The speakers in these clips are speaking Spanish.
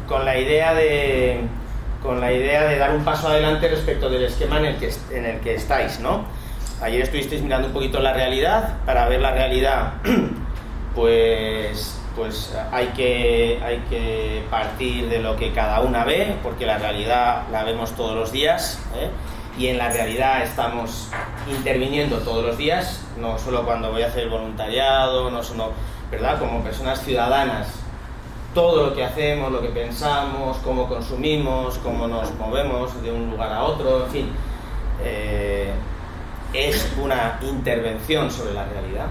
con la idea de dar un paso adelante respecto del esquema en el que estáis, ¿no? Ayer estuvisteis mirando un poquito la realidad. Para ver la realidad, pues hay que partir de lo que cada una ve, porque la realidad la vemos todos los días, ¿eh? Y en la realidad estamos interviniendo todos los días, no solo cuando voy a hacer voluntariado, no solo, ¿verdad? Como personas ciudadanas, todo lo que hacemos, lo que pensamos, cómo consumimos, cómo nos movemos de un lugar a otro, en fin, es una intervención sobre la realidad.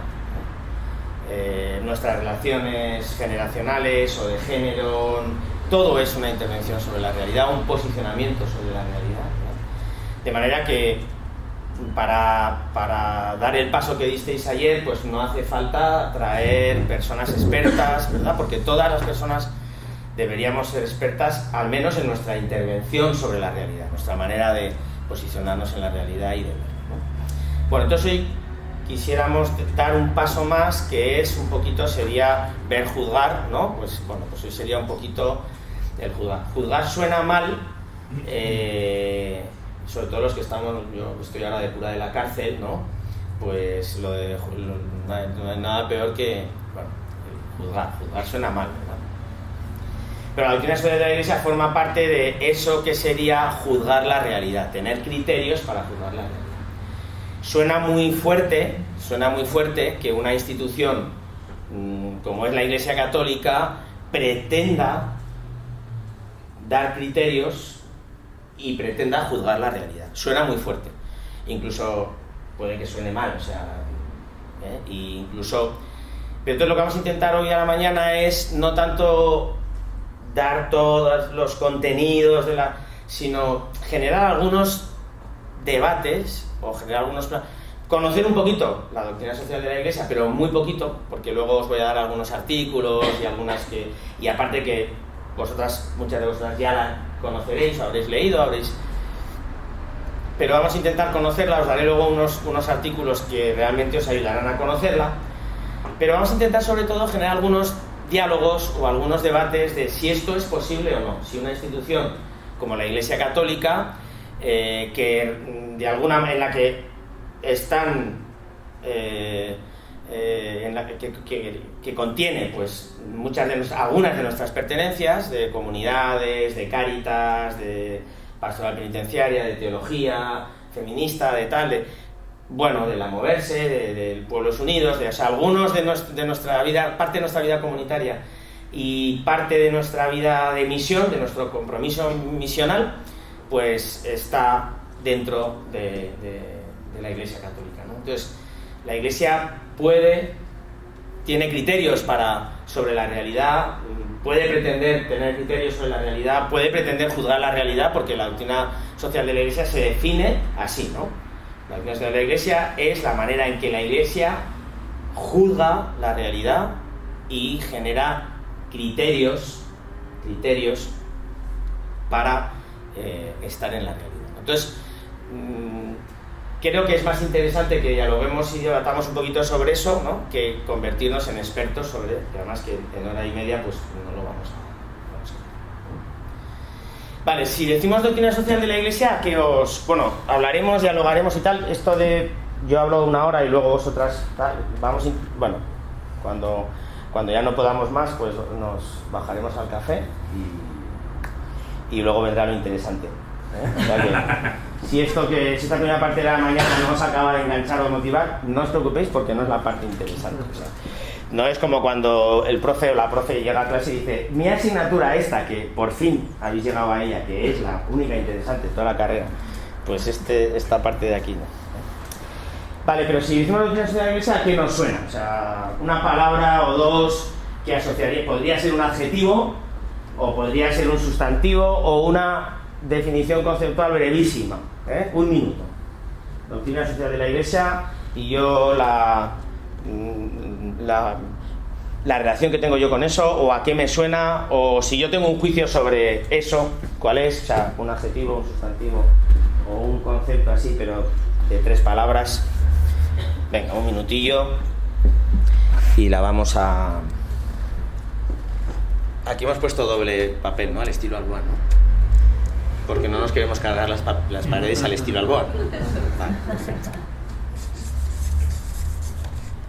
Nuestras relaciones generacionales o de género, todo es una intervención sobre la realidad, un posicionamiento sobre la realidad, ¿no? De manera que para dar el paso que disteis ayer, pues no hace falta traer personas expertas, ¿verdad? Porque todas las personas deberíamos ser expertas, al menos en nuestra intervención sobre la realidad, nuestra manera de posicionarnos en la realidad y de verla, ¿no? Bueno, entonces hoy quisiéramos dar un paso más, que es un poquito, sería ver juzgar, ¿no? Pues bueno, pues hoy sería un poquito el juzgar. Juzgar suena mal, sobre todo los que estamos, yo estoy ahora de cura de la cárcel, ¿no? Pues no hay nada peor que, bueno, juzgar suena mal, ¿verdad? Pero la doctrina social de la Iglesia forma parte de eso que sería juzgar la realidad, tener criterios para juzgar la realidad. Suena muy fuerte que una institución como es la Iglesia Católica pretenda dar criterios y pretenda juzgar la realidad. Suena muy fuerte. Incluso puede que suene mal, o sea, incluso. Pero entonces lo que vamos a intentar hoy a la mañana es no tanto dar todos los contenidos sino generar algunos debates o generar algunos conocer un poquito la doctrina social de la Iglesia, pero muy poquito, porque luego os voy a dar algunos artículos y algunas y aparte que muchas de vosotras ya la conoceréis, habréis leído, pero vamos a intentar conocerla. Os daré luego unos artículos que realmente os ayudarán a conocerla, pero vamos a intentar sobre todo generar algunos diálogos o algunos debates de si esto es posible o no, si una institución como la Iglesia Católica, que de alguna en la que están que contiene pues algunas de nuestras pertenencias, de comunidades, de Cáritas, de pastoral penitenciaria, de teología feminista, de la Moverse, de Pueblos Unidos, o sea, algunos de nuestra vida, parte de nuestra vida comunitaria y parte de nuestra vida de misión, de nuestro compromiso misional, pues está dentro de la Iglesia Católica, ¿no? Entonces, la Iglesia tiene criterios sobre la realidad, puede pretender tener criterios sobre la realidad, puede pretender juzgar la realidad, porque la doctrina social de la Iglesia se define así, ¿no? La doctrina social de la Iglesia es la manera en que la Iglesia juzga la realidad y genera criterios para estar en la realidad. Entonces, creo que es más interesante que dialoguemos y debatamos un poquito sobre eso, ¿no? Que convertirnos en expertos sobre, que además que en hora y media pues no lo vamos a Vale, si decimos doctrina social de la Iglesia, que hablaremos, dialogaremos y tal. Esto de yo hablo de una hora y luego vosotras cuando ya no podamos más, pues nos bajaremos al café y luego vendrá lo interesante, ¿eh? O sea que si esta primera parte de la mañana no os acaba de enganchar o motivar, no os preocupéis, porque no es la parte interesante. O sea, no es como cuando el profe o la profe llega a clase y dice: mi asignatura esta, que por fin habéis llegado a ella, que es la única interesante de toda la carrera, pues esta parte de aquí no. Vale, pero si decimos doctrina social de la Iglesia, ¿a qué nos suena? O sea, una palabra o dos que asociaría, podría ser un adjetivo o podría ser un sustantivo o una definición conceptual brevísima, ¿eh? 1 minuto. Doctrina social de la Iglesia y yo la relación que tengo yo con eso, o a qué me suena, o si yo tengo un juicio sobre eso, ¿cuál es? O sea, un adjetivo, un sustantivo o un concepto así, pero de 3 palabras. Venga, 1 minutillo y la vamos a Aquí hemos puesto doble papel, ¿no? Al estilo Alboa, ¿no? Porque no nos queremos cargar las paredes al estilo Alboa. Vale, perfecto.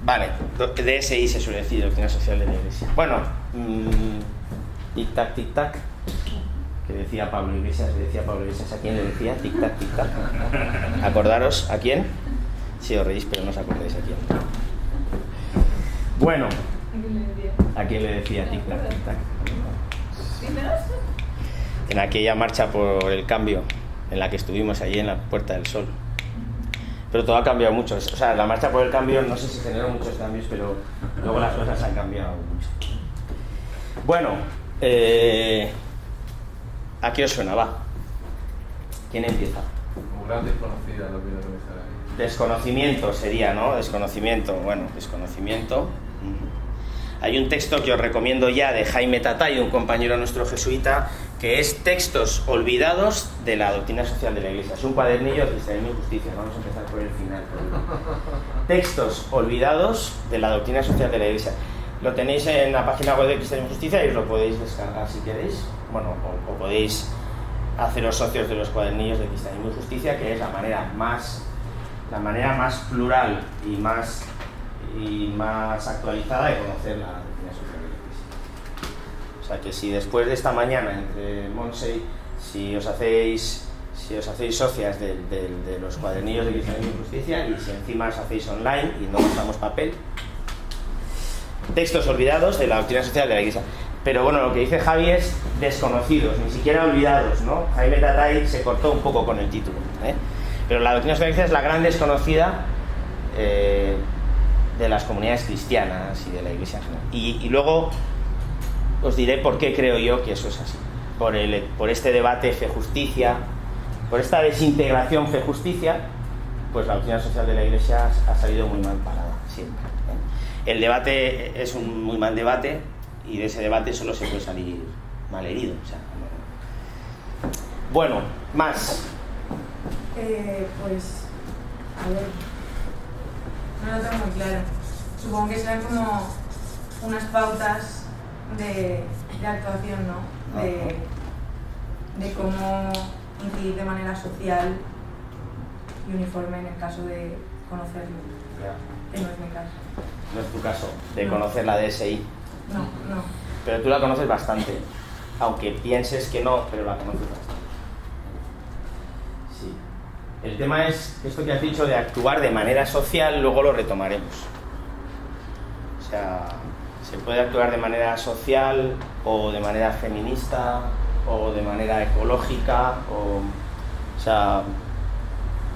Vale, DSI se suele decir, Doctrina Social de la Iglesia. Bueno, tic-tac, tic-tac, que decía Pablo Iglesias, ¿a quién le decía? Tic-tac, tic-tac. ¿Acordaros a quién? Sí, os reís, pero no os acordáis a quién. Bueno, ¿a quién le decía tic-tac, tic-tac? En aquella marcha por el cambio, en la que estuvimos allí en la Puerta del Sol. Pero todo ha cambiado mucho. O sea, la marcha por el cambio, no sé si generó muchos cambios, pero luego las cosas han cambiado mucho. Bueno, ¿a qué os suena? Va. ¿Quién empieza? Como gran desconocida lo que yo pensar ahí. Desconocimiento sería, ¿no? Desconocimiento. Bueno, desconocimiento. Hay un texto que os recomiendo ya de Jaime Tatay, un compañero nuestro jesuita, que es Textos olvidados de la doctrina social de la Iglesia. Es un cuadernillo de Cristianismo y Justicia. Vamos a empezar por el final. Textos olvidados de la doctrina social de la Iglesia. Lo tenéis en la página web de Cristianismo y Justicia y os lo podéis descargar si queréis. Bueno, o podéis haceros socios de los cuadernillos de Cristianismo y Justicia, que es la manera más plural y más actualizada de conocer la doctrina social de la Iglesia. O sea que si después de esta mañana entre Monse, si os hacéis socias de los cuadernillos de Cristianismo y Justicia, y si encima os hacéis online y no gastamos papel, textos olvidados de la doctrina social de la Iglesia. Pero bueno, lo que dice Javi es desconocidos, ni siquiera olvidados, ¿no? Jaime Tatay se cortó un poco con el título, ¿eh? Pero la doctrina social de la Iglesia es la gran desconocida de las comunidades cristianas y de la Iglesia en general. Y luego os diré por qué creo yo que eso es así. Por este debate fe-justicia, por esta desintegración fe-justicia, pues la doctrina social de la Iglesia ha salido muy mal parada, siempre, ¿eh? El debate es un muy mal debate y de ese debate solo se puede salir mal herido. O sea, no. Bueno, más. Pues, a ver, no lo tengo muy claro. Supongo que serán como unas pautas de actuación, ¿no? De cómo incidir de manera social y uniforme en el caso de conocerlo. Que no es mi caso. No es tu caso, de conocer la DSI. No. Pero tú la conoces bastante, aunque pienses que no, pero la conoces bastante. Sí. El tema es esto que has dicho de actuar de manera social, luego lo retomaremos. O sea, se puede actuar de manera social o de manera feminista o de manera ecológica o sea,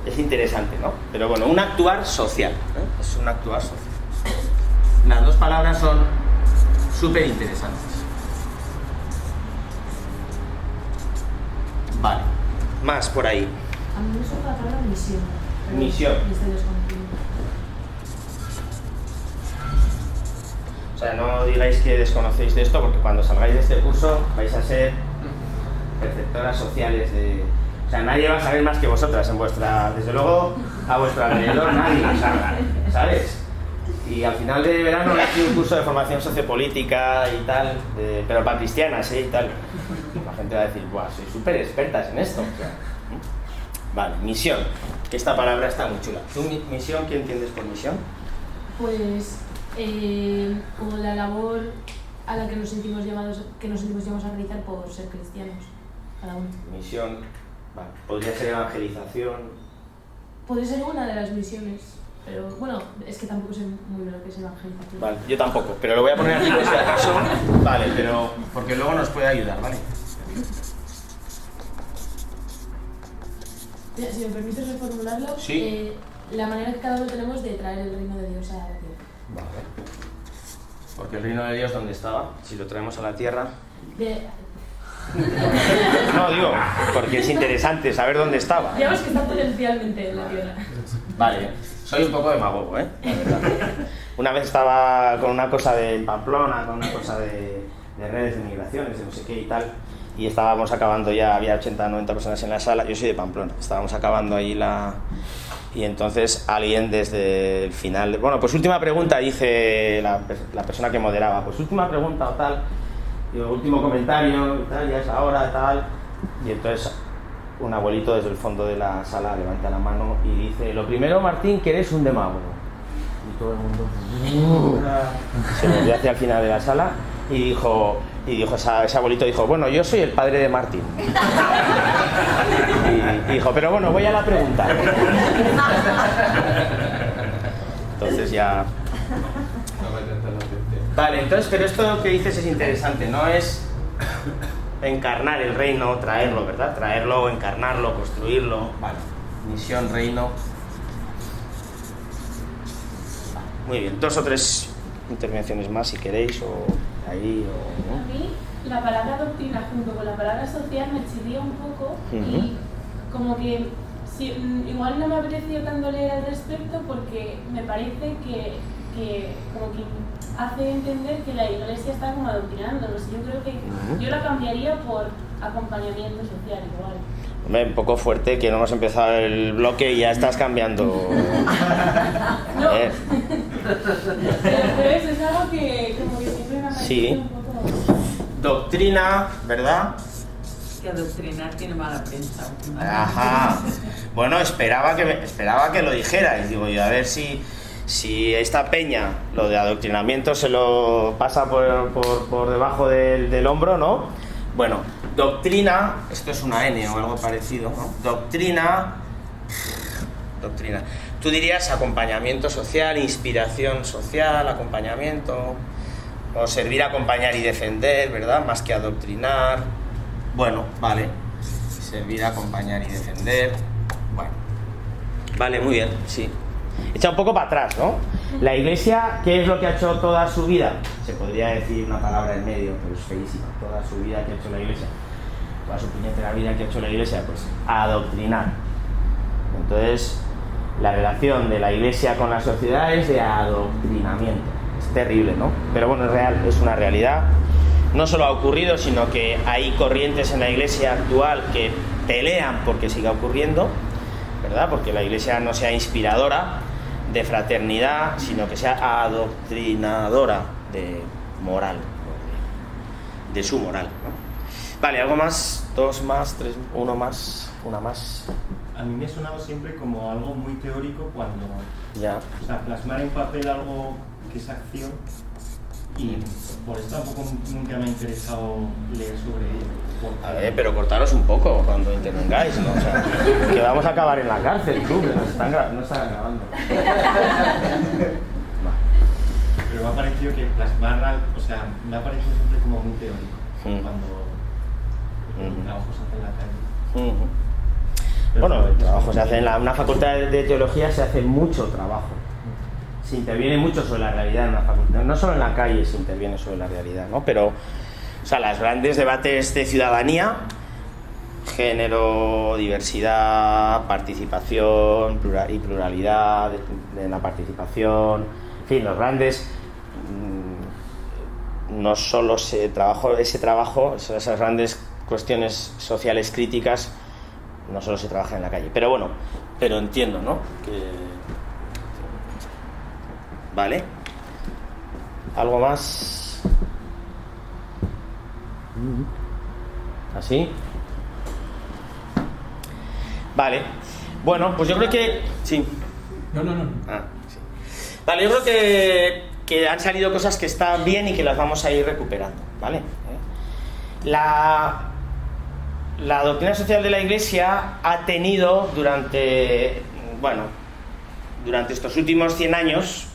es interesante, ¿no? Pero bueno, un actuar social, ¿eh? Es un actuar social. Las dos palabras son súper interesantes. Vale, más por ahí. A mí me suena la palabra misión. Misión. Estoy desconocida. O sea, no digáis que desconocéis de esto, porque cuando salgáis de este curso vais a ser preceptoras sociales de... O sea, nadie va a saber más que vosotras en vuestra... Desde luego, a vuestro alrededor nadie, ¿sabes? Y al final de verano he hecho un curso de formación sociopolítica y tal, pero para cristianas, ¿eh? Y tal. La gente va a decir, ¡buah, sois súper expertas en esto! O sea, vale, misión. Que esta palabra está muy chula. ¿Tú, misión, qué entiendes por misión? Pues como la labor a la que nos sentimos llamados a realizar por ser cristianos, cada uno. Misión, vale. Podría ser evangelización. Puede ser una de las misiones, pero bueno, es que tampoco sé muy bien lo que es evangelización. Vale, yo tampoco, pero lo voy a poner aquí por si acaso. Vale, pero porque luego nos puede ayudar, ¿vale? Mira, si me permites reformularlo, Sí. La manera que cada uno tenemos de traer el reino de Dios a la tierra. Vale. Porque el reino de Dios, ¿dónde estaba? Si lo traemos a la tierra. No, digo, porque es interesante saber dónde estaba. Digamos que está potencialmente en la tierra. Vale, soy un poco demagogo, ¿eh? La verdad. Una vez estaba con una cosa de Pamplona, con una cosa de redes de migraciones, de no sé qué y tal, y estábamos acabando ya, había 80 o 90 personas en la sala, yo soy de Pamplona, estábamos acabando ahí y entonces alguien desde el final, bueno, pues última pregunta, dice la persona que moderaba, pues última pregunta o tal, Digo, último comentario, y tal, ya es la hora, tal. Y entonces un abuelito desde el fondo de la sala levanta la mano y dice: lo primero, Martín, que eres un demagogo. Y todo el mundo se volvió hacia el final de la sala y dijo ese abuelito dijo: bueno, yo soy el padre de Martín. Y dijo: pero bueno, voy a la pregunta. Entonces ya... Vale, entonces, pero esto que dices es interesante, no es encarnar el reino, traerlo, ¿verdad? Traerlo, encarnarlo, construirlo. Vale, misión, reino. Muy bien, 2 o 3 intervenciones más si queréis, o ahí, o... ¿no? A mí la palabra doctrina junto con la palabra social me chirría un poco y como que igual no me ha apetecido tanto leer al respecto porque me parece que como que hace entender que la Iglesia está como adoctrinándonos. Yo creo que yo la cambiaría por acompañamiento social igual. Hombre, un poco fuerte que no hemos empezado el bloque y ya estás cambiando. No. Pero eso es algo que como que siempre me ha parecido un poco... Doctrina, ¿verdad? Que adoctrinar tiene mala prensa. Ajá. Bueno, esperaba que lo dijerais. Digo yo, a ver si esta peña, lo de adoctrinamiento, se lo pasa por debajo del hombro, ¿no? Bueno, doctrina, esto es una N o algo parecido, ¿no? Doctrina. Tú dirías acompañamiento social, inspiración social, acompañamiento, o servir, acompañar y defender, ¿verdad? Más que adoctrinar. Bueno, vale. Servir, acompañar y defender. Bueno. Vale, muy bien, sí. Echa un poco para atrás, ¿no? La Iglesia, ¿qué es lo que ha hecho toda su vida? Se podría decir una palabra en medio, pero es feísima. Toda su vida que ha hecho la Iglesia, toda su puñetera vida que ha hecho la Iglesia, pues adoctrinar. Entonces, la relación de la Iglesia con la sociedad es de adoctrinamiento. Es terrible, ¿no? Pero bueno, es real, es una realidad. No solo ha ocurrido, sino que hay corrientes en la Iglesia actual que pelean porque siga ocurriendo, ¿verdad? Porque la Iglesia no sea inspiradora de fraternidad, sino que sea adoctrinadora de moral, de su moral, ¿no? Vale, ¿algo más? 2 más, 3, 1 más, una más. A mí me ha sonado siempre como algo muy teórico cuando... Ya. O sea, plasmar en papel algo que es acción, y por eso tampoco nunca me ha interesado leer sobre ello. A ver, pero cortaros un poco cuando intervengáis, ¿no? O sea, que vamos a acabar en la cárcel, tú, que no están grabando. Pero me ha parecido que plasmar, o sea, me ha parecido siempre como muy teórico cuando el trabajo se hace en la calle. Bueno, el trabajo se hace en una facultad de teología, se hace mucho trabajo. Se interviene mucho sobre la realidad en una facultad, no solo en la calle se interviene sobre la realidad, ¿no? Pero, o sea, los grandes debates de ciudadanía, género, diversidad, participación y pluralidad de la participación, en fin, los grandes, no solo ese trabajo, esas grandes cuestiones sociales críticas, no solo se trabaja en la calle, pero bueno, pero entiendo, ¿no? Vale. ¿Algo más? ¿Así? Vale. Bueno, pues yo creo que... Sí. No. Ah, sí. Vale, yo creo que han salido cosas que están bien y que las vamos a ir recuperando, ¿vale? La doctrina social de la Iglesia ha tenido durante estos últimos 100 años,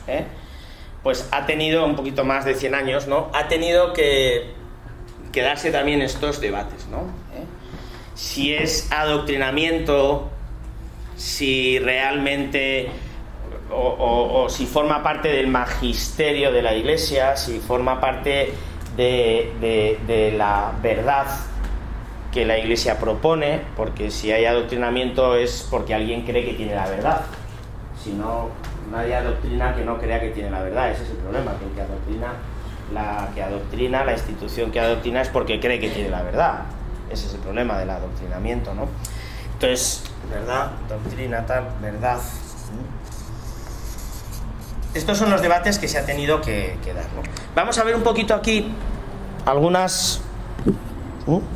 pues ha tenido un poquito más de 100 años, ¿no? Ha tenido que darse también estos debates, ¿no? Si es adoctrinamiento, si realmente o si forma parte del magisterio de la Iglesia, si forma parte de la verdad que la Iglesia propone, porque si hay adoctrinamiento es porque alguien cree que tiene la verdad. Si no, nadie adoctrina que no crea que tiene la verdad. Ese es el problema, que el que adoctrina, la institución que adoctrina es porque cree que tiene la verdad. Ese es el problema del adoctrinamiento, ¿no? Entonces, verdad, doctrina, tal, verdad. Estos son los debates que se ha tenido que dar, ¿no? Vamos a ver un poquito aquí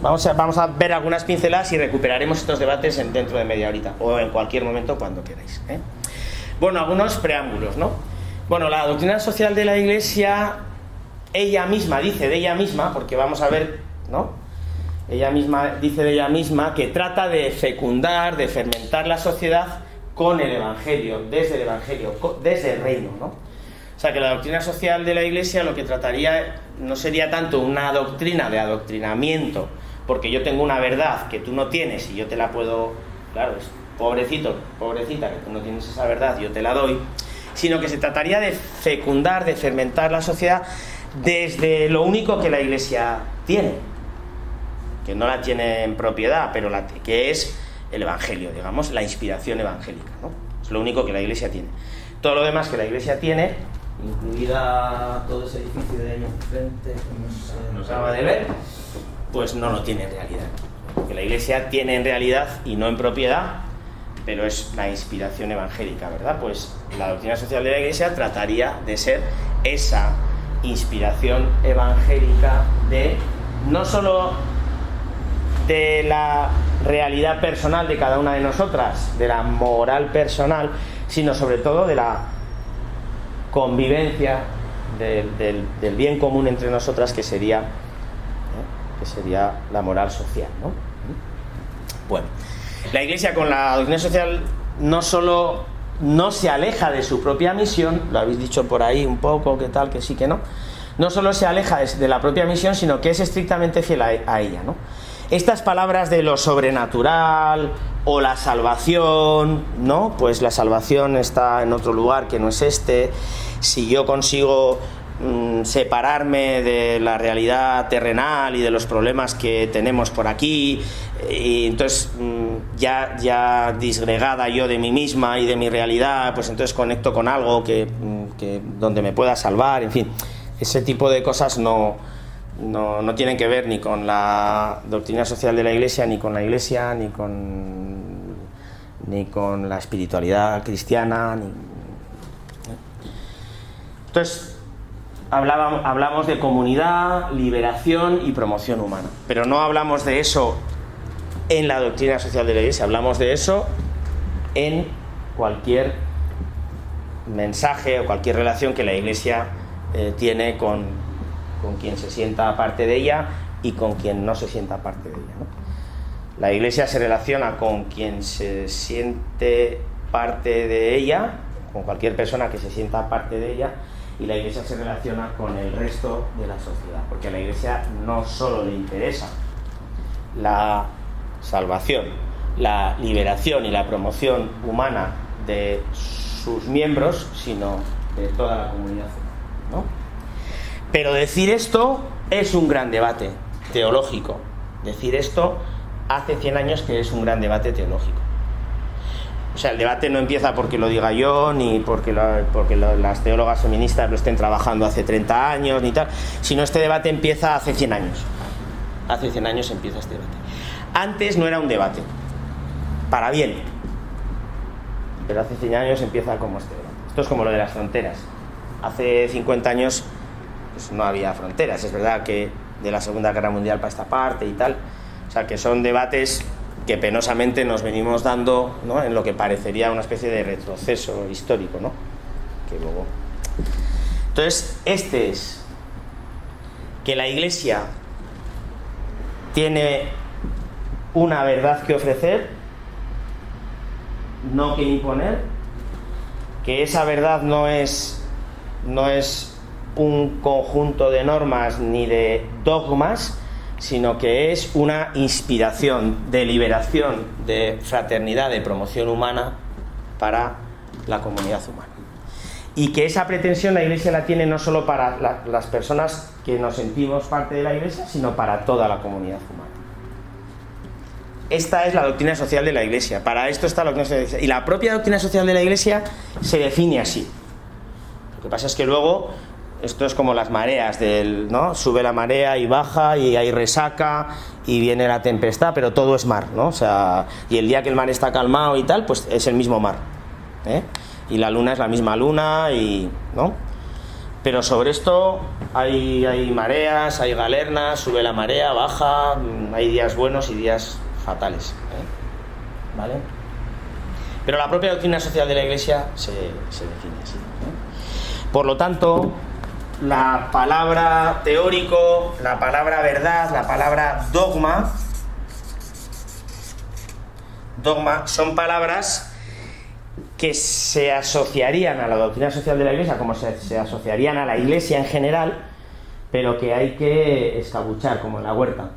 Vamos a ver algunas pinceladas y recuperaremos estos debates dentro de media horita o en cualquier momento cuando queráis. Bueno, algunos preámbulos, ¿no? Bueno, la doctrina social de la Iglesia, ella misma dice de ella misma, porque vamos a ver, ¿no? Ella misma dice de ella misma que trata de fecundar, de fermentar la sociedad con el Evangelio, desde el reino, ¿no? O sea, que la doctrina social de la Iglesia lo que trataría no sería tanto una doctrina de adoctrinamiento, porque yo tengo una verdad que tú no tienes y yo te la puedo, claro, es pobrecita, que tú no tienes esa verdad, yo te la doy, sino que se trataría de fecundar, de fermentar la sociedad desde lo único que la Iglesia tiene, que no la tiene en propiedad, pero que es el Evangelio, digamos, la inspiración evangélica, ¿no? Es lo único que la Iglesia tiene. Todo lo demás que la Iglesia tiene, incluida todo ese edificio de ahí enfrente que nos acaba de ver, pues no lo tiene en realidad. Lo que la Iglesia tiene en realidad y no en propiedad, pero es la inspiración evangélica, ¿verdad? Pues la doctrina social de la Iglesia trataría de ser esa inspiración evangélica de no solo de la realidad personal de cada una de nosotras, de la moral personal, sino sobre todo de la convivencia del bien común entre nosotras, que sería la moral social, ¿no? Bueno, la Iglesia con la doctrina social no solo no se aleja de su propia misión, lo habéis dicho por ahí un poco, que tal, que sí, que no solo se aleja de la propia misión, sino que es estrictamente fiel a ella, ¿no? Estas palabras de lo sobrenatural o la salvación, ¿no? Pues la salvación está en otro lugar que no es este. Si yo consigo separarme de la realidad terrenal y de los problemas que tenemos por aquí, y entonces ya disgregada yo de mí misma y de mi realidad, pues entonces conecto con algo que donde me pueda salvar, en fin, ese tipo de cosas no tienen que ver ni con la doctrina social de la Iglesia, ni con la Iglesia, ni con la espiritualidad cristiana. Entonces, hablamos de comunidad, liberación y promoción humana, pero no hablamos de eso en la doctrina social de la Iglesia, hablamos de eso en cualquier mensaje o cualquier relación que la Iglesia tiene con quien se sienta parte de ella y con quien no se sienta parte de ella, ¿no? La Iglesia se relaciona con quien se siente parte de ella, con cualquier persona que se sienta parte de ella, y la Iglesia se relaciona con el resto de la sociedad, porque a la Iglesia no solo le interesa la salvación, la liberación y la promoción humana de sus miembros, sino de toda la comunidad humana, ¿no? Pero decir esto es un gran debate teológico. Decir esto hace 100 años que es un gran debate teológico. O sea, el debate no empieza porque lo diga yo, ni porque las teólogas feministas lo estén trabajando hace 30 años, ni tal, sino este debate empieza hace 100 años. Hace 100 años empieza este debate. Antes no era un debate, para bien, pero hace 100 años empieza como este debate. Esto es como lo de las fronteras. Hace 50 años pues no había fronteras, es verdad que de la Segunda Guerra Mundial para esta parte y tal, o sea que son debates que penosamente nos venimos dando, ¿no?, en lo que parecería una especie de retroceso histórico, ¿no? Que luego... Entonces, este es que la Iglesia tiene una verdad que ofrecer, no que imponer, que esa verdad no es un conjunto de normas ni de dogmas, sino que es una inspiración de liberación, de fraternidad, de promoción humana para la comunidad humana. Y que esa pretensión la Iglesia la tiene no solo para las personas que nos sentimos parte de la Iglesia, sino para toda la comunidad humana. Esta es la doctrina social de la Iglesia. Para esto está la doctrina social de la Iglesia. Y la propia doctrina social de la Iglesia se define así. Lo que pasa es que luego... Esto es como las mareas, ¿no? Sube la marea y baja y hay resaca y viene la tempestad, pero todo es mar, ¿no? O sea, y el día que el mar está calmado y tal, pues es el mismo mar, ¿eh? Y la luna es la misma luna, y, ¿no? Pero sobre esto hay mareas, hay galernas, sube la marea, baja, hay días buenos y días fatales, ¿vale? Pero la propia doctrina social de la Iglesia se define así, Por lo tanto, la palabra teórico, la palabra verdad, la palabra dogma son palabras que se asociarían a la doctrina social de la Iglesia, como se asociarían a la Iglesia en general, pero que hay que escabuchar, como en la huerta.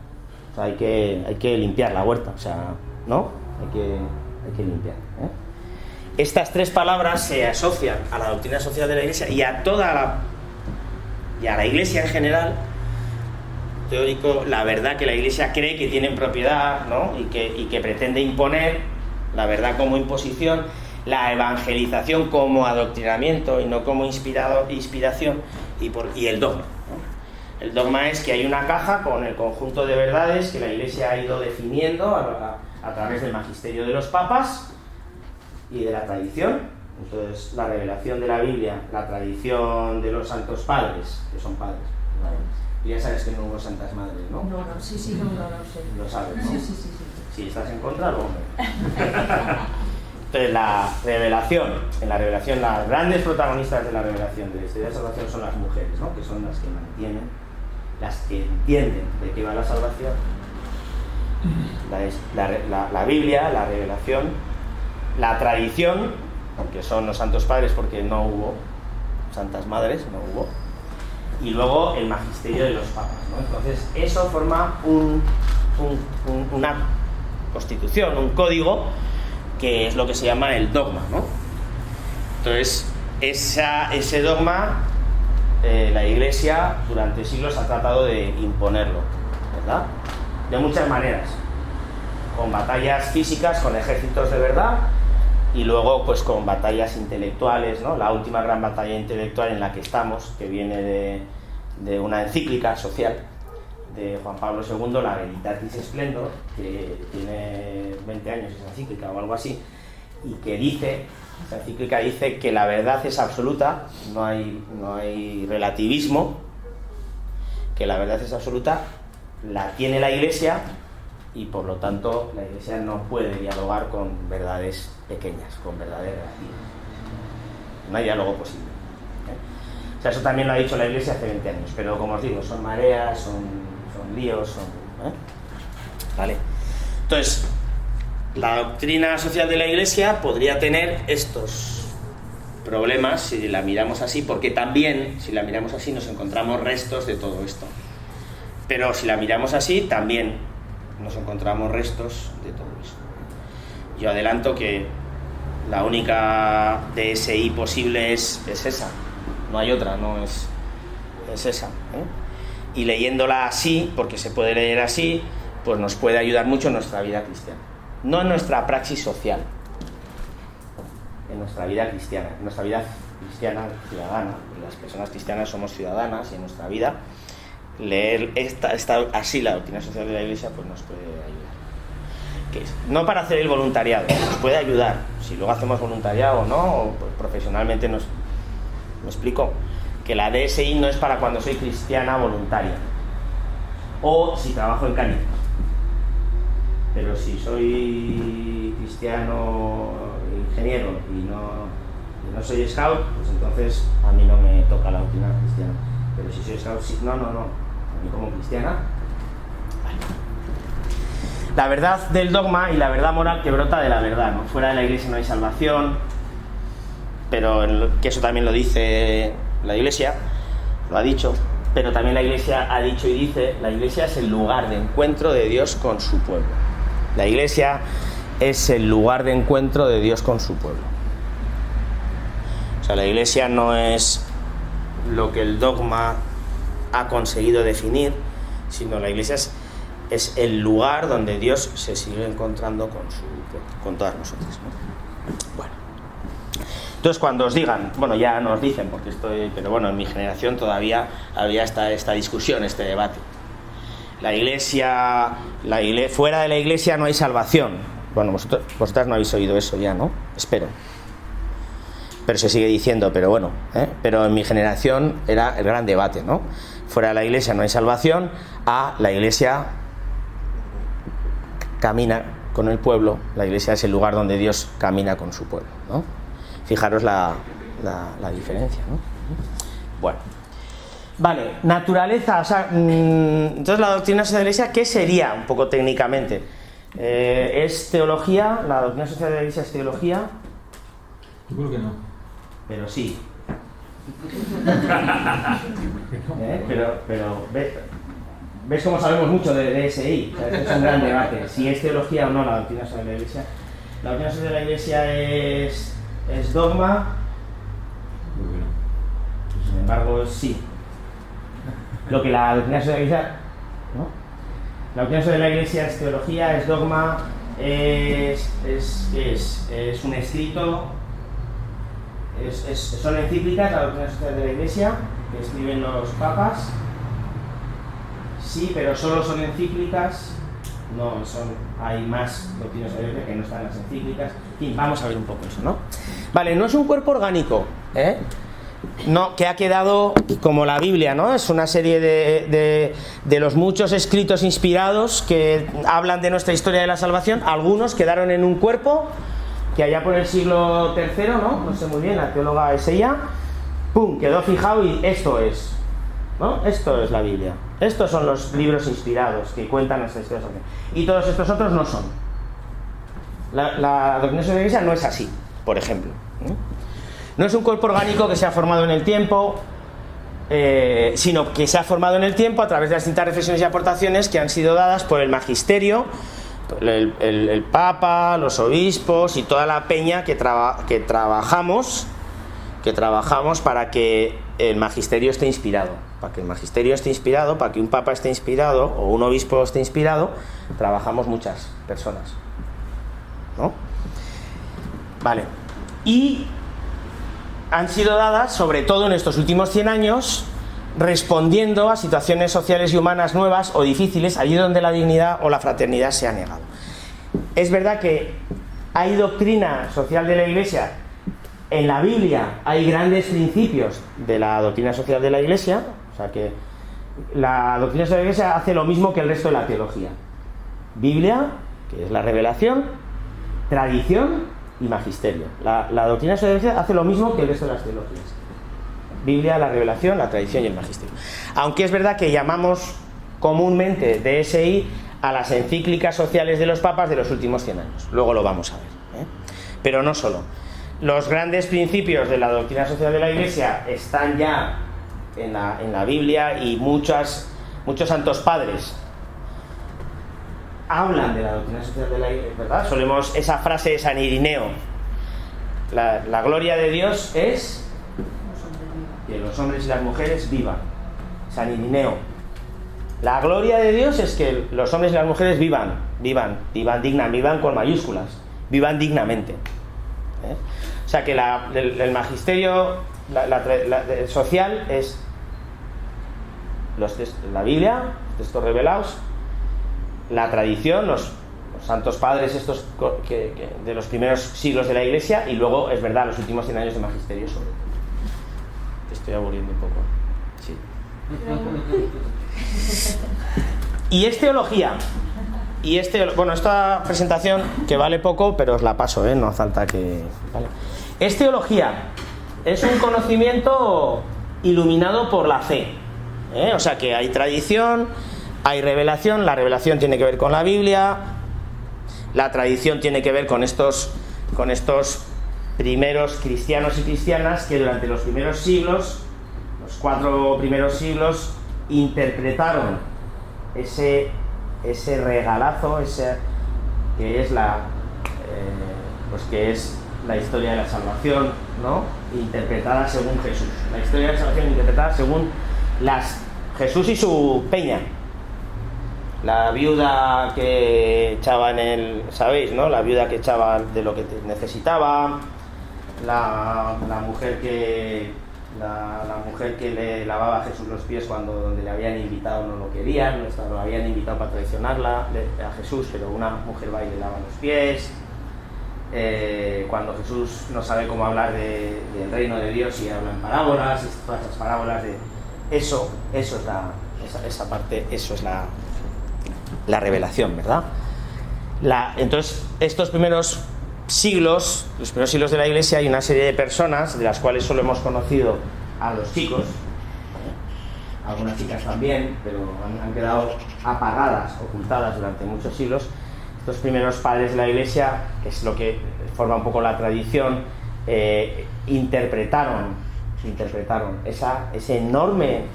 O sea, hay que limpiar la huerta, o sea, ¿no? Hay que limpiar, Estas tres palabras se asocian a la doctrina social de la Iglesia y a la Iglesia en general. Teórico, la verdad que la Iglesia cree que tiene propiedad, ¿no? y que pretende imponer, la verdad como imposición, la evangelización como adoctrinamiento y no como inspiración, y el dogma, ¿no? El dogma es que hay una caja con el conjunto de verdades que la Iglesia ha ido definiendo a través del magisterio de los papas y de la tradición. Entonces, la revelación de la Biblia, la tradición de los santos padres, que son padres, ¿no? Y ya sabes que no hubo santas madres, ¿no? No, sí, sé. Lo sabes, ¿no? Sí. Si estás en contra, luego Entonces, la revelación, en la revelación, las grandes protagonistas de la revelación de la historia de la salvación son las mujeres, ¿no? Que son las que mantienen, las que entienden de qué va la salvación. La Biblia, la revelación, la tradición, que son los santos padres, porque no hubo santas madres, no hubo, y luego el magisterio de los papas, ¿no? Entonces, eso forma una constitución, un código, que es lo que se llama el dogma, ¿no? Entonces, ese dogma, la Iglesia durante siglos ha tratado de imponerlo, ¿verdad? De muchas maneras, con batallas físicas, con ejércitos de verdad, y luego pues con batallas intelectuales, ¿no? La última gran batalla intelectual en la que estamos, que viene de una encíclica social de Juan Pablo II, la Veritatis Splendor, que tiene 20 años esa encíclica o algo así, y que dice, esa encíclica dice que la verdad es absoluta, no hay relativismo, que la verdad es absoluta, la tiene la Iglesia, y por lo tanto la Iglesia no puede dialogar con verdades pequeñas, con verdades relativas. No hay diálogo posible. O sea, eso también lo ha dicho la Iglesia hace 20 años, pero como os digo, son mareas, son líos, ¿vale? Entonces, la doctrina social de la Iglesia podría tener estos problemas si la miramos así, porque también, si la miramos así, nos encontramos restos de todo esto. Pero si la miramos así, también nos encontramos restos de todo eso. Yo adelanto que la única DSI posible es esa, no hay otra, no es esa, Y leyéndola así, porque se puede leer así, pues nos puede ayudar mucho en nuestra vida cristiana. No en nuestra praxis social, en nuestra vida cristiana, en nuestra vida cristiana ciudadana. Las personas cristianas somos ciudadanas y en nuestra vida leer así la doctrina social de la Iglesia pues nos puede ayudar. No para hacer el voluntariado, nos puede ayudar. Si luego hacemos voluntariado o no, o pues profesionalmente ¿me explico? Que la DSI no es para cuando soy cristiana voluntaria o si trabajo en Cáritas. Pero si soy cristiano ingeniero y no soy scout, pues entonces a mí no me toca la doctrina cristiana. Pero si soy scout, sí, no. A mí como cristiana, vale. La verdad del dogma y la verdad moral que brota de la verdad, ¿no? Fuera de la Iglesia no hay salvación, pero que eso también lo dice la Iglesia, lo ha dicho, pero también la Iglesia ha dicho y dice, la Iglesia es el lugar de encuentro de Dios con su pueblo. La Iglesia es el lugar de encuentro de Dios con su pueblo. O sea, la Iglesia no es lo que el dogma ha conseguido definir, sino la Iglesia es el lugar donde Dios se sigue encontrando con todas nosotras, ¿no? Bueno. Entonces cuando os digan, bueno, ya nos dicen, pero bueno, en mi generación todavía había esta discusión, este debate. La iglesia, fuera de la Iglesia no hay salvación. Bueno, vosotras no habéis oído eso ya, ¿no? Espero. pero se sigue diciendo, pero bueno, pero en mi generación era el gran debate, ¿no? Fuera de la iglesia no hay salvación, la iglesia camina con el pueblo, la iglesia es el lugar donde Dios camina con su pueblo, ¿no? Fijaros la diferencia, ¿no? Bueno, vale, naturaleza, o sea, entonces la doctrina social de la iglesia, ¿qué sería un poco técnicamente? ¿Es teología? ¿La doctrina social de la iglesia es teología? Yo creo que no. Pero sí. Pero ¿ves cómo sabemos mucho de DSI? O sea, este es un gran debate, si es teología o no la doctrina social de la iglesia. La doctrina social de la iglesia es dogma. Sin embargo, sí. Lo que la doctrina social de la iglesia, ¿no? La doctrina social de la iglesia es teología, es dogma, es un escrito, son encíclicas, la doctrina social de la iglesia, que escriben los papas. Sí, pero solo son encíclicas, no, hay más doctrinas de la iglesia que no están en las encíclicas. En fin, vamos a ver un poco eso, ¿no? Vale, no es un cuerpo orgánico, no, que ha quedado como la Biblia, ¿no? Es una serie de los muchos escritos inspirados que hablan de nuestra historia de la salvación. Algunos quedaron en un cuerpo que allá por el siglo III, no sé muy bien, la teóloga es ella, ¡pum!, quedó fijado y esto es, ¿no? Esto es la Biblia. Estos son los libros inspirados que cuentan nuestra historia. Y todos estos otros no son. La doctrina de la iglesia no es así, por ejemplo. No es un cuerpo orgánico que se ha formado en el tiempo, sino que se ha formado en el tiempo a través de las distintas reflexiones y aportaciones que han sido dadas por el magisterio, el Papa, los obispos y toda la peña que trabajamos para que el magisterio esté inspirado. Para que el magisterio esté inspirado, para que un Papa esté inspirado o un obispo esté inspirado, trabajamos muchas personas, ¿no? Vale. Y han sido dadas, sobre todo en estos últimos 100 años, respondiendo a situaciones sociales y humanas nuevas o difíciles, allí donde la dignidad o la fraternidad se ha negado. Es verdad que hay doctrina social de la Iglesia, en la Biblia hay grandes principios de la doctrina social de la Iglesia, o sea que la doctrina social de la Iglesia hace lo mismo que el resto de la teología. Biblia, que es la revelación, tradición y magisterio. La doctrina social de la Iglesia hace lo mismo que el resto de las teologías. Biblia, la revelación, la tradición y el magisterio. Aunque es verdad que llamamos comúnmente DSI a las encíclicas sociales de los papas de los últimos 100 años. Luego lo vamos a ver, Pero no solo. Los grandes principios de la doctrina social de la Iglesia están ya en la Biblia y muchos santos padres hablan de la doctrina social de la Iglesia, ¿verdad? Solemos esa frase de San Irineo: la gloria de Dios es que los hombres y las mujeres vivan. San Irineo: la gloria de Dios es que los hombres y las mujeres vivan con mayúsculas, vivan dignamente. O sea que el magisterio social es la Biblia, los textos revelados, la tradición, los santos padres estos de los primeros siglos de la Iglesia, y luego, es verdad, los últimos 100 años de magisterio sobre. Te estoy aburriendo un poco. Sí. Y es teología. Bueno, esta presentación, que vale poco, pero os la paso, no hace falta que... ¿vale? Es teología. Es un conocimiento iluminado por la fe. O sea que hay tradición, hay revelación. La revelación tiene que ver con la Biblia. La tradición tiene que ver con estos primeros cristianos y cristianas que durante los primeros siglos, los 4 primeros siglos, interpretaron ese regalazo, que es la historia de la salvación, ¿no? Interpretada según Jesús. La historia de la salvación interpretada según Jesús y su peña. La viuda que echaba ¿sabéis, no? La viuda que echaba de lo que necesitaba, la mujer que le lavaba a Jesús los pies cuando donde le habían invitado no lo querían, lo habían invitado para traicionarla a Jesús, pero una mujer va y le lava los pies. cuando Jesús no sabe cómo hablar del reino de Dios y habla en parábolas, y todas esas parábolas de eso es esa parte, eso es la revelación, ¿verdad? Entonces, estos primeros siglos, los primeros siglos de la Iglesia, hay una serie de personas, de las cuales solo hemos conocido a los chicos, algunas chicas también, pero han quedado apagadas, ocultadas durante muchos siglos. Estos primeros padres de la Iglesia, que es lo que forma un poco la tradición, interpretaron ese enorme,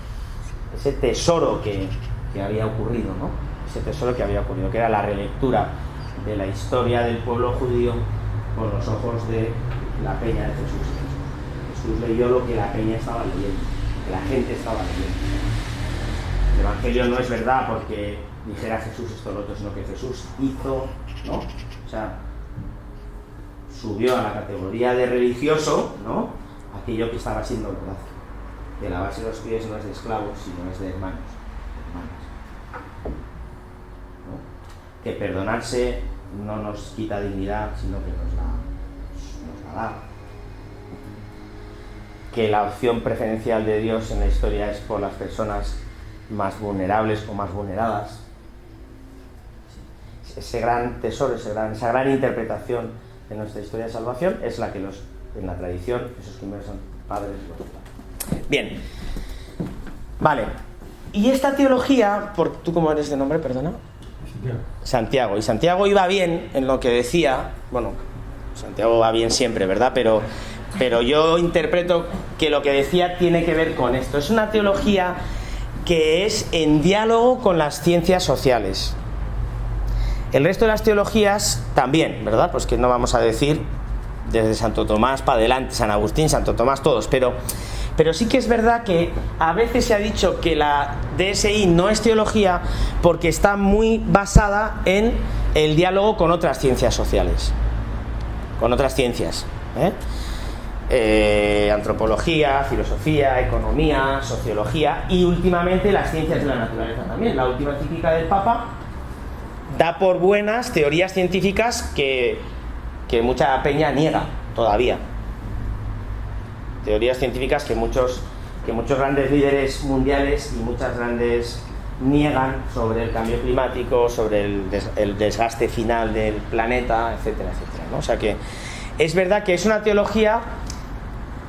ese tesoro que había ocurrido, ¿no? Ese tesoro que había ocurrido, que era la relectura de la historia del pueblo judío con los ojos de la peña de Jesús. Jesús leyó lo que la peña estaba leyendo, que la gente estaba leyendo. El Evangelio no es verdad porque dijera Jesús esto o lo otro, sino que Jesús hizo, ¿no? O sea, subió a la categoría de religioso, ¿no? Aquello que estaba siendo verdad. De lavarse los pies no es de esclavos, sino es de hermanos, hermanas. ¿No? Que perdonarse no nos quita dignidad, sino que nos la da. Que la opción preferencial de Dios en la historia es por las personas más vulnerables o más vulneradas. Ese gran tesoro, esa gran interpretación de nuestra historia de salvación es la que en la tradición, esos primeros padres. Bien, vale. Y esta teología, ¿tú cómo eres de nombre, perdona? Santiago. Y Santiago iba bien en lo que decía, bueno, Santiago va bien siempre, ¿verdad? Pero yo interpreto que lo que decía tiene que ver con esto. Es una teología que es en diálogo con las ciencias sociales. El resto de las teologías también, ¿verdad? Pues que no vamos a decir desde Santo Tomás para adelante, San Agustín, Santo Tomás, todos, pero sí que es verdad que a veces se ha dicho que la DSI no es teología porque está muy basada en el diálogo con otras ciencias sociales, con otras ciencias, antropología, filosofía, economía, sociología y últimamente las ciencias de la naturaleza también. La última encíclica del Papa da por buenas teorías científicas que mucha peña niega todavía. Teorías científicas que muchos grandes líderes mundiales y muchas grandes niegan sobre el cambio climático, sobre el desgaste final del planeta, etcétera, etcétera, ¿no? O sea que es verdad que es una teología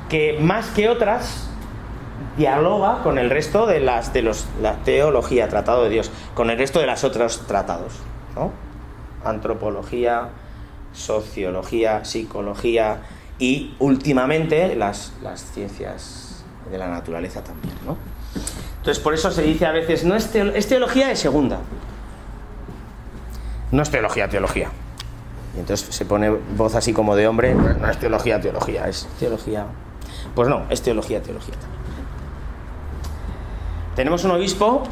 que más que otras dialoga con el resto de la teología, tratado de Dios, con el resto de los otros tratados, ¿no? Antropología, sociología, psicología y últimamente las ciencias de la naturaleza también, ¿no? Entonces por eso se dice a veces es teología de segunda, no es teología. Y entonces se pone voz así como de hombre, no es teología, es teología. Pues no, es teología también. Tenemos un obispo,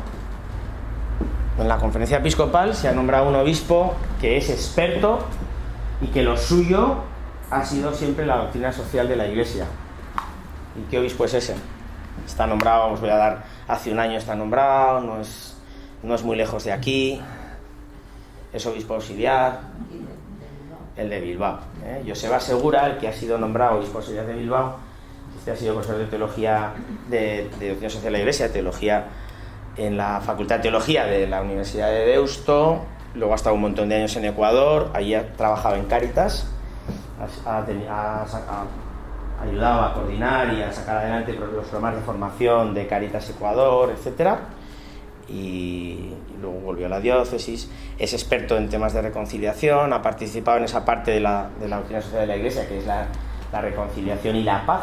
en la conferencia episcopal se ha nombrado un obispo que es experto y que lo suyo ha sido siempre la doctrina social de la Iglesia. ¿Y qué obispo es ese? Está nombrado, os voy a dar, hace un año está nombrado, no es muy lejos de aquí, es obispo auxiliar, el de Bilbao. Joseba Segura, el que ha sido nombrado obispo auxiliar de Bilbao, este ha sido profesor de teología, de doctrina social de la Iglesia, teología en la Facultad de Teología de la Universidad de Deusto, luego ha estado un montón de años en Ecuador, allí ha trabajado en Cáritas, ha ayudado a coordinar y a sacar adelante los programas de formación de Cáritas Ecuador, etcétera, y luego volvió a la diócesis, es experto en temas de reconciliación, ha participado en esa parte de la doctrina social de la Iglesia que es la reconciliación y la paz.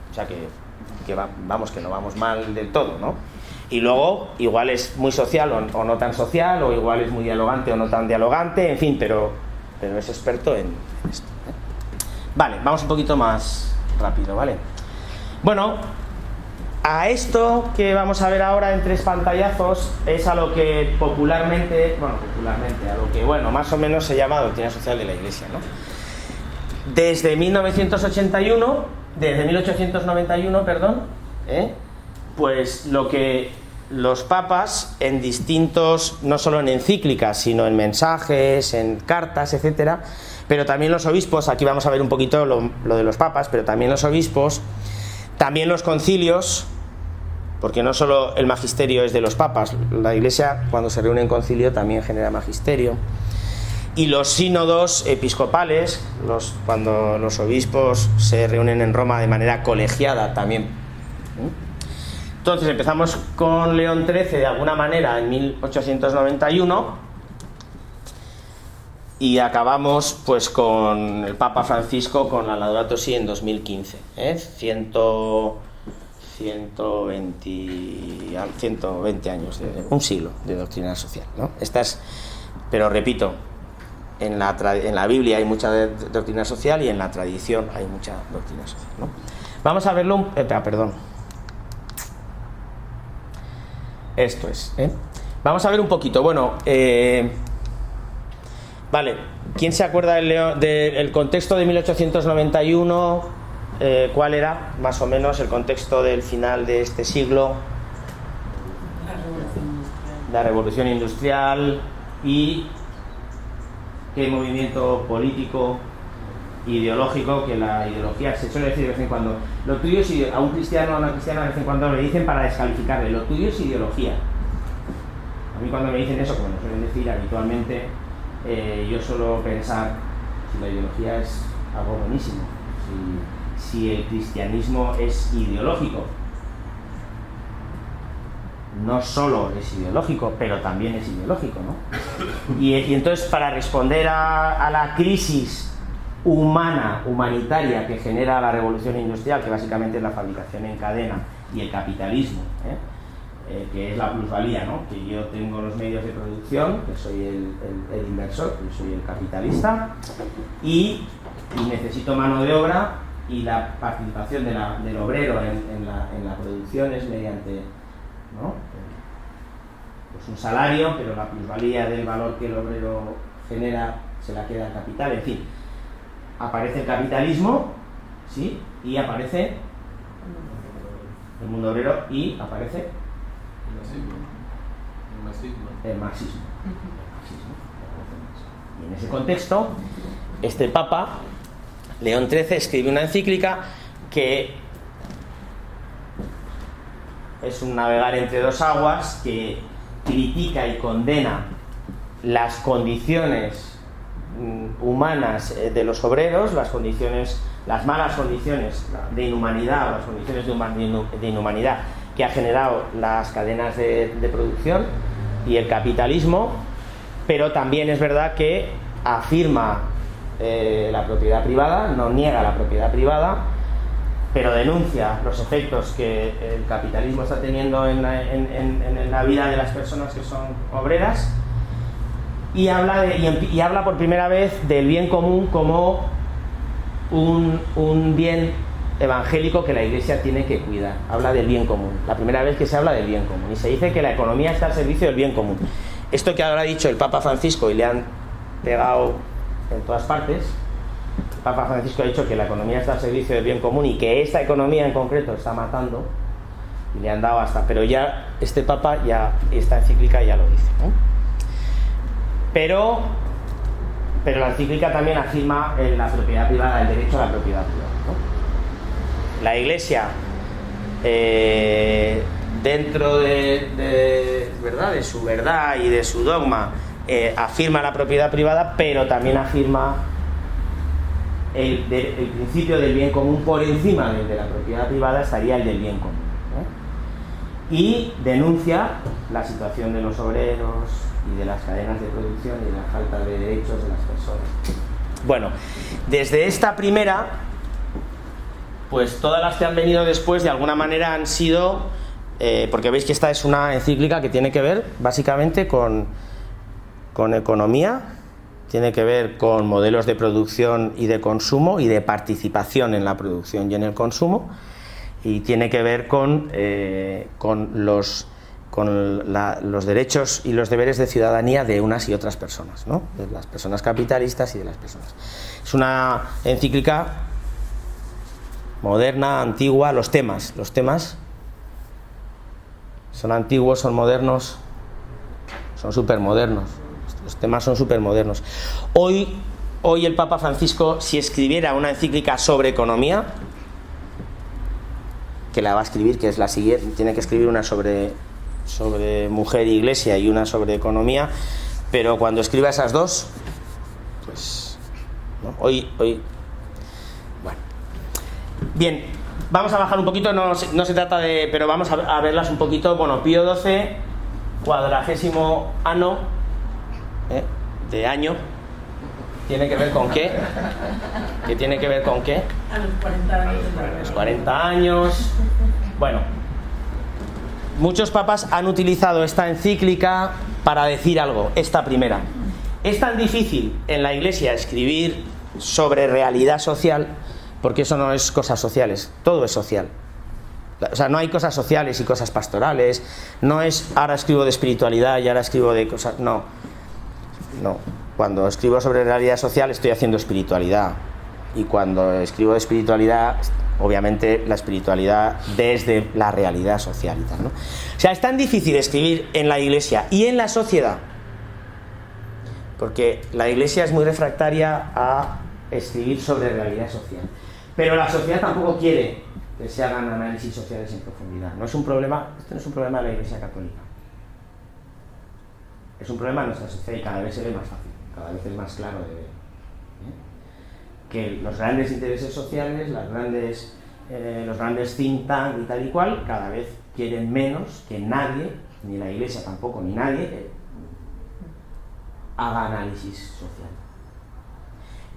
O sea que no vamos mal del todo, ¿no? Y luego igual es muy social o no tan social, o igual es muy dialogante o no tan dialogante, en fin, pero es experto en esto, ¿eh? Vale, vamos un poquito más rápido, ¿vale? Bueno, a esto que vamos a ver ahora en 3 pantallazos es a lo que popularmente, a lo que, más o menos se llama doctrina social de la Iglesia, ¿no? Desde 1891, perdón, pues lo que los papas en distintos, no solo en encíclicas, sino en mensajes, en cartas, etcétera, pero también los obispos, aquí vamos a ver un poquito lo de los papas, pero también los obispos, también los concilios, porque no solo el magisterio es de los papas, la Iglesia cuando se reúne en concilio también genera magisterio, y los sínodos episcopales, cuando los obispos se reúnen en Roma de manera colegiada también. Entonces empezamos con León XIII de alguna manera en 1891 y acabamos pues con el Papa Francisco con la Laudato Si en 2015, 120 años, un siglo de doctrina social, ¿no? Pero repito, en la Biblia hay mucha doctrina social y en la tradición hay mucha doctrina social, ¿no? Vamos a verlo, esto es, vamos a ver un poquito, bueno, vale, ¿quién se acuerda del contexto de 1891? ¿Cuál era más o menos el contexto del final de este siglo? La Revolución Industrial. Y qué movimiento político, ideológico, que la ideología se suele decir de vez en cuando, lo tuyo es a un cristiano o a una cristiana de vez en cuando le dicen para descalificarle, lo tuyo es ideología. A mí cuando me dicen eso, como me suelen decir habitualmente, yo suelo pensar si la ideología es algo buenísimo, si el cristianismo es ideológico. No solo es ideológico, pero también es ideológico, ¿no? Y entonces, para responder a la crisis humanitaria que genera la revolución industrial, que básicamente es la fabricación en cadena y el capitalismo, que es la plusvalía, ¿no? Que yo tengo los medios de producción, que soy el inversor, que soy el capitalista, y necesito mano de obra, y la participación del obrero en la producción es mediante, ¿no? Pues un salario, pero la plusvalía del valor que el obrero genera se la queda el capital, en fin. Aparece el capitalismo, ¿sí? Y aparece el mundo obrero y aparece el marxismo. Y en ese contexto, este Papa, León XIII, escribe una encíclica que es un navegar entre dos aguas, que critica y condena las condiciones humanas de los obreros, las malas condiciones de inhumanidad, las condiciones de inhumanidad que ha generado las cadenas de producción y el capitalismo, pero también es verdad que afirma la propiedad privada, no niega la propiedad privada, pero denuncia los efectos que el capitalismo está teniendo en la vida de las personas que son obreras, y habla por primera vez del bien común como un bien evangélico que la Iglesia tiene que cuidar. Habla del bien común, la primera vez que se habla del bien común, y se dice que la economía está al servicio del bien común. Esto que ahora ha dicho el Papa Francisco y le han pegado en todas partes, el Papa Francisco ha dicho que la economía está al servicio del bien común y que esta economía en concreto está matando, y le han dado hasta, pero ya este Papa, ya esta encíclica ya lo dice, ¿no? Pero la encíclica también afirma la propiedad privada, el derecho a la propiedad privada, ¿no? La Iglesia, dentro de su verdad y de su dogma, afirma la propiedad privada, pero también afirma el principio del bien común. Por encima del de la propiedad privada estaría el del bien común, ¿no? Y denuncia la situación de los obreros y de las cadenas de producción y de la falta de derechos de las personas. Bueno, desde esta primera, pues todas las que han venido después de alguna manera han sido, porque veis que esta es una encíclica que tiene que ver básicamente con economía, tiene que ver con modelos de producción y de consumo y de participación en la producción y en el consumo, y tiene que ver con los derechos y los deberes de ciudadanía de unas y otras personas, ¿no? De las personas capitalistas y de las personas. Es una encíclica moderna, antigua. Los temas son antiguos, son modernos, son supermodernos. Los temas son supermodernos. Hoy el Papa Francisco, si escribiera una encíclica sobre economía, que la va a escribir, que es la siguiente, tiene que escribir una sobre mujer e iglesia y una sobre economía, pero cuando escriba esas dos, pues ¿no? Hoy bueno, bien, vamos a bajar un poquito, no se trata de, pero vamos a verlas un poquito. Bueno, Pío XII, 40º ano, de año, ¿tiene que ver con qué? ¿Qué tiene que ver con qué? A los 40 años. Los 40 años. Bueno, muchos papas han utilizado esta encíclica para decir algo, esta primera. Es tan difícil en la Iglesia escribir sobre realidad social, porque eso no es cosas sociales, todo es social. O sea, no hay cosas sociales y cosas pastorales, no es ahora escribo de espiritualidad y ahora escribo de cosas... No. Cuando escribo sobre realidad social estoy haciendo espiritualidad, y cuando escribo de espiritualidad, obviamente la espiritualidad desde la realidad social y tal, ¿no? O sea, es tan difícil escribir en la Iglesia y en la sociedad, porque la Iglesia es muy refractaria a escribir sobre realidad social, pero la sociedad tampoco quiere que se hagan análisis sociales en profundidad. No es un problema, este no es un problema de la Iglesia católica, es un problema de nuestra sociedad, y cada vez se ve más fácil, cada vez es más claro de ver, que los grandes intereses sociales, los grandes think tank y tal y cual, cada vez quieren menos que nadie, ni la Iglesia tampoco, ni nadie, haga análisis social.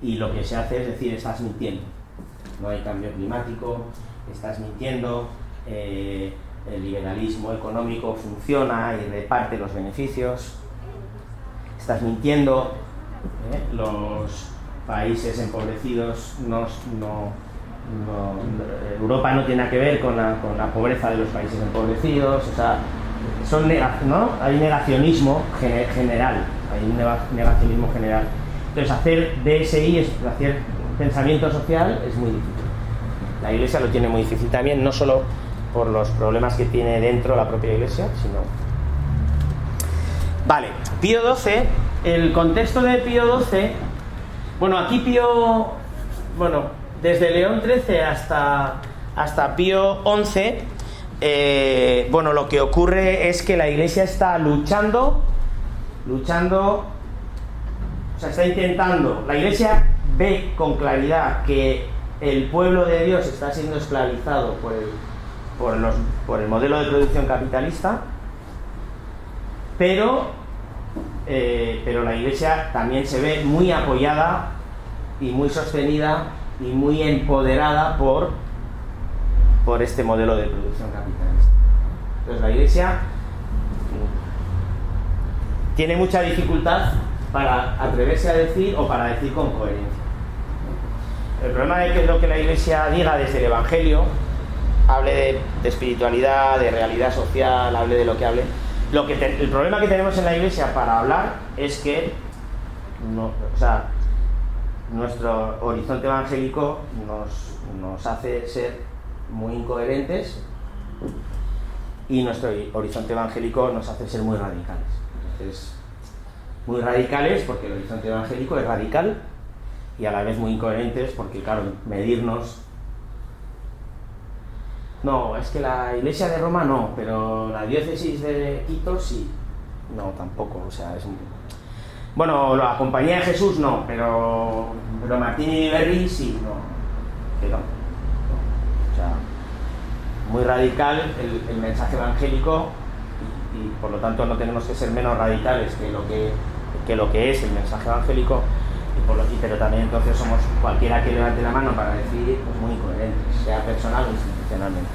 Y lo que se hace es decir, estás mintiendo, no hay cambio climático, estás mintiendo, el liberalismo económico funciona y reparte los beneficios, estás mintiendo, los países empobrecidos Europa no tiene nada que ver con la pobreza de los países empobrecidos, o sea, ¿no? Hay negacionismo general, hay un negacionismo general. Entonces hacer DSI, hacer pensamiento social, es muy difícil. La Iglesia lo tiene muy difícil también, no solo por los problemas que tiene dentro la propia Iglesia, sino... Vale, Pío XII, el contexto de Pío XII, bueno, aquí desde León XIII hasta Pío XI, bueno, lo que ocurre es que la Iglesia está luchando, o sea, está intentando, la Iglesia ve con claridad que el pueblo de Dios está siendo esclavizado por el modelo de producción capitalista, pero la Iglesia también se ve muy apoyada y muy sostenida y muy empoderada por este modelo de producción capitalista. Entonces la Iglesia tiene mucha dificultad para atreverse a decir o para decir con coherencia. El problema de que lo que la Iglesia diga desde el Evangelio, hable de espiritualidad, de realidad social, hable de lo que hable, el problema que tenemos en la Iglesia para hablar es que nuestro horizonte evangélico nos hace ser muy incoherentes, y nuestro horizonte evangélico nos hace ser muy radicales. Entonces, muy radicales porque el horizonte evangélico es radical, y a la vez muy incoherentes porque, claro, medirnos... No, es que la Iglesia de Roma no, pero la diócesis de Quito sí. No, tampoco, o sea, es un... Bueno, la Compañía de Jesús no, pero Martín y Berry sí, no. Pero, o sea, muy radical el mensaje evangélico, y por lo tanto no tenemos que ser menos radicales que lo que es el mensaje evangélico, pero también entonces somos cualquiera que levante la mano para decir, pues muy incoherentes, sea personal o institucionalmente.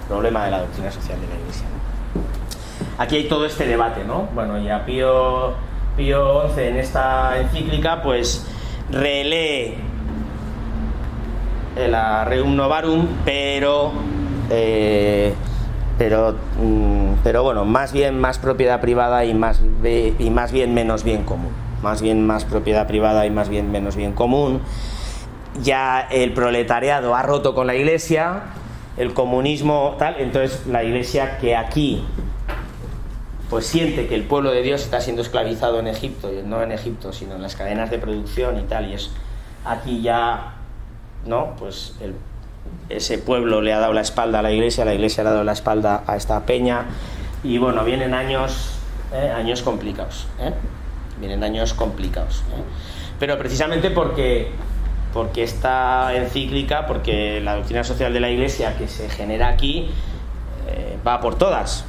El problema de la doctrina social de la Iglesia, ¿no? Aquí hay todo este debate, ¿no? Bueno, y a Pío XI en esta encíclica pues relee la Rerum Novarum, pero bueno, más bien más propiedad privada y más bien menos bien común. Más bien más propiedad privada y más bien menos bien común. Ya el proletariado ha roto con la Iglesia, el comunismo tal, entonces la Iglesia, que aquí pues siente que el pueblo de Dios está siendo esclavizado en Egipto, y no en Egipto sino en las cadenas de producción y tal, y es aquí ya, ¿no? Pues ese pueblo le ha dado la espalda a la Iglesia le ha dado la espalda a esta peña, y bueno, vienen años complicados, vienen años complicados, pero precisamente porque esta encíclica, porque la doctrina social de la Iglesia que se genera aquí va por todas.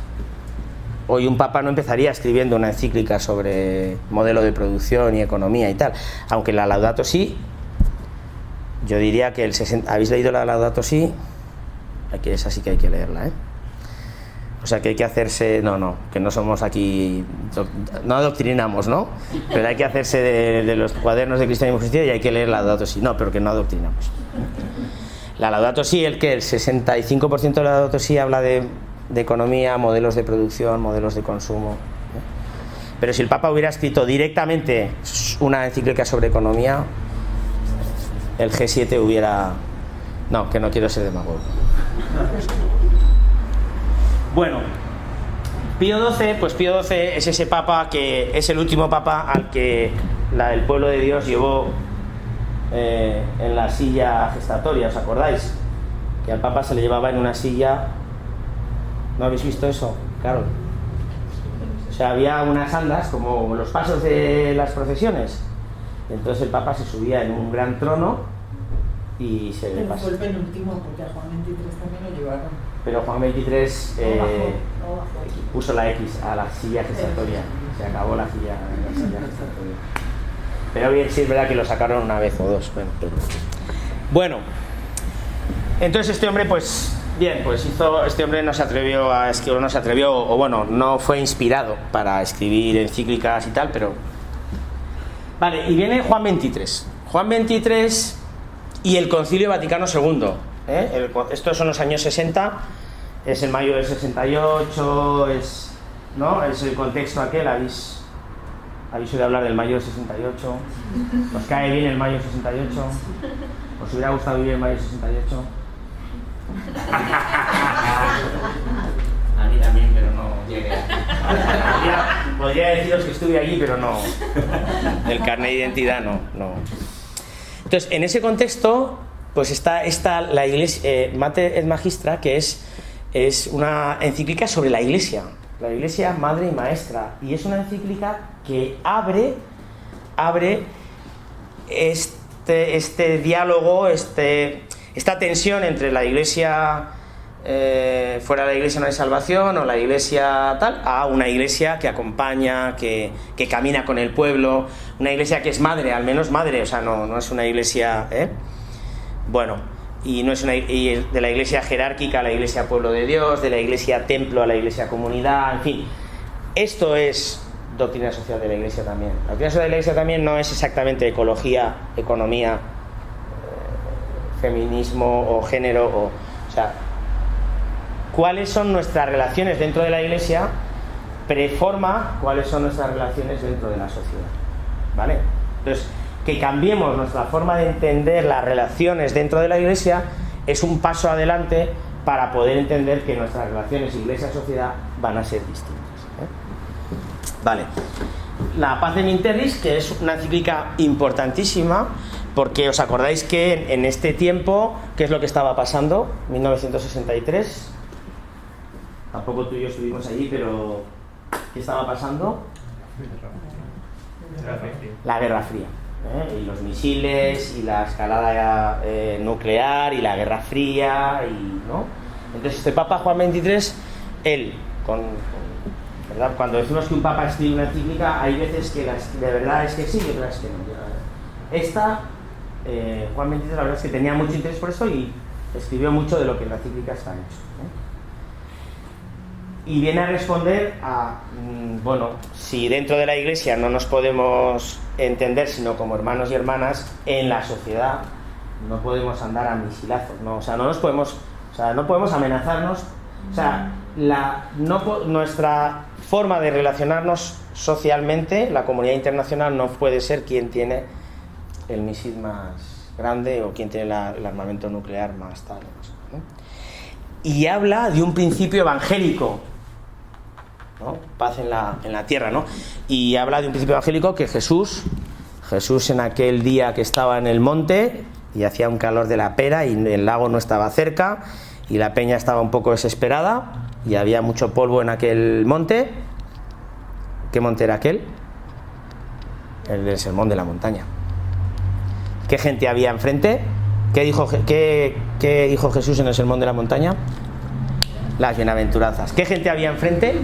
Hoy un papa no empezaría escribiendo una encíclica sobre modelo de producción y economía y tal, aunque la Laudato Si, yo diría que ¿habéis leído la Laudato Si? Esa sí que hay que leerla, O sea que hay que hacerse, que no somos aquí, no adoctrinamos, ¿no? Pero hay que hacerse de los cuadernos de Cristianismo Cristiano y hay que leer la Laudato Si, pero que no adoctrinamos. La Laudato Si, el 65% de la Laudato Si habla de economía, modelos de producción, modelos de consumo. Pero si el Papa hubiera escrito directamente una encíclica sobre economía, el G7 hubiera... No, que no quiero ser demagogo. Bueno, Pío XII, pues Pío XII es ese papa que es el último papa al que el pueblo de Dios llevó en la silla gestatoria, ¿os acordáis? Que al papa se le llevaba en una silla. ¿No habéis visto eso? Claro. O sea, había unas andas como los pasos de las procesiones. Entonces el papa se subía en un gran trono y se le pasó. Fue el penúltimo, porque a Juan XXIII también lo llevaron. Pero Juan XXIII puso la X a la silla gestatoria. Se acabó la silla gestatoria. Pero bien, sí es verdad que lo sacaron una vez o dos. Bueno, entonces este hombre pues este hombre no se atrevió, o bueno, no fue inspirado para escribir encíclicas y tal, pero... Vale, y viene Juan XXIII y el Concilio Vaticano II, estos son los años 60, es el mayo del 68, es el contexto aquel, habéis oído hablar del mayo del 68, os cae bien el mayo del 68, os hubiera gustado vivir el mayo del 68. A mí también, pero no llegué. Podría deciros que estuve allí, pero no. El carnet de identidad no. Entonces, en ese contexto, pues está la Iglesia, Mater et Magistra, que es una encíclica sobre la Iglesia madre y maestra, y es una encíclica que abre este diálogo, esta tensión entre la Iglesia fuera de la Iglesia no hay salvación, o la Iglesia tal, a una Iglesia que acompaña, que camina con el pueblo, una Iglesia que es madre, al menos madre, o sea, no es una Iglesia, bueno, y no es y de la Iglesia jerárquica a la Iglesia pueblo de Dios, de la Iglesia templo a la Iglesia comunidad, en fin, esto es doctrina social de la Iglesia también. La doctrina social de la Iglesia también no es exactamente ecología, economía, feminismo o género, o sea, cuáles son nuestras relaciones dentro de la Iglesia preforma cuáles son nuestras relaciones dentro de la sociedad, ¿vale? Entonces, que cambiemos nuestra forma de entender las relaciones dentro de la Iglesia es un paso adelante para poder entender que nuestras relaciones Iglesia-sociedad van a ser distintas, Vale. La Pacem in Terris, que es una encíclica importantísima, porque os acordáis que en este tiempo, ¿qué es lo que estaba pasando? 1963, tampoco tú y yo estuvimos allí, pero ¿qué estaba pasando? La Guerra Fría, y los misiles, y la escalada nuclear, y la Guerra Fría, ¿no? Entonces este Papa Juan XXIII, él, ¿verdad? Cuando decimos que un Papa escribe una encíclica, hay veces que de verdad es que sí y otras que no. Esta, Juan XXIII, la verdad es que tenía mucho interés por eso y escribió mucho de lo que en la encíclica está hecho, y viene a responder a, bueno, si dentro de la Iglesia no nos podemos entender sino como hermanos y hermanas, en la sociedad no podemos andar a misilazos, ¿no? O sea, no podemos amenazarnos, o sea, nuestra forma de relacionarnos socialmente, la comunidad internacional no puede ser quien tiene el misil más grande o quien tiene el armamento nuclear más tal, ¿no? y habla de un principio evangélico, ¿no? Paz en la tierra, ¿no? Y habla de un principio evangélico que Jesús en aquel día que estaba en el monte y hacía un calor de la pera y el lago no estaba cerca y la peña estaba un poco desesperada y había mucho polvo en aquel monte. ¿Qué monte era aquel? El sermón de la montaña. ¿Qué gente había enfrente? ¿Qué dijo Jesús en el sermón de la montaña? Las bienaventuranzas. ¿Qué gente había enfrente?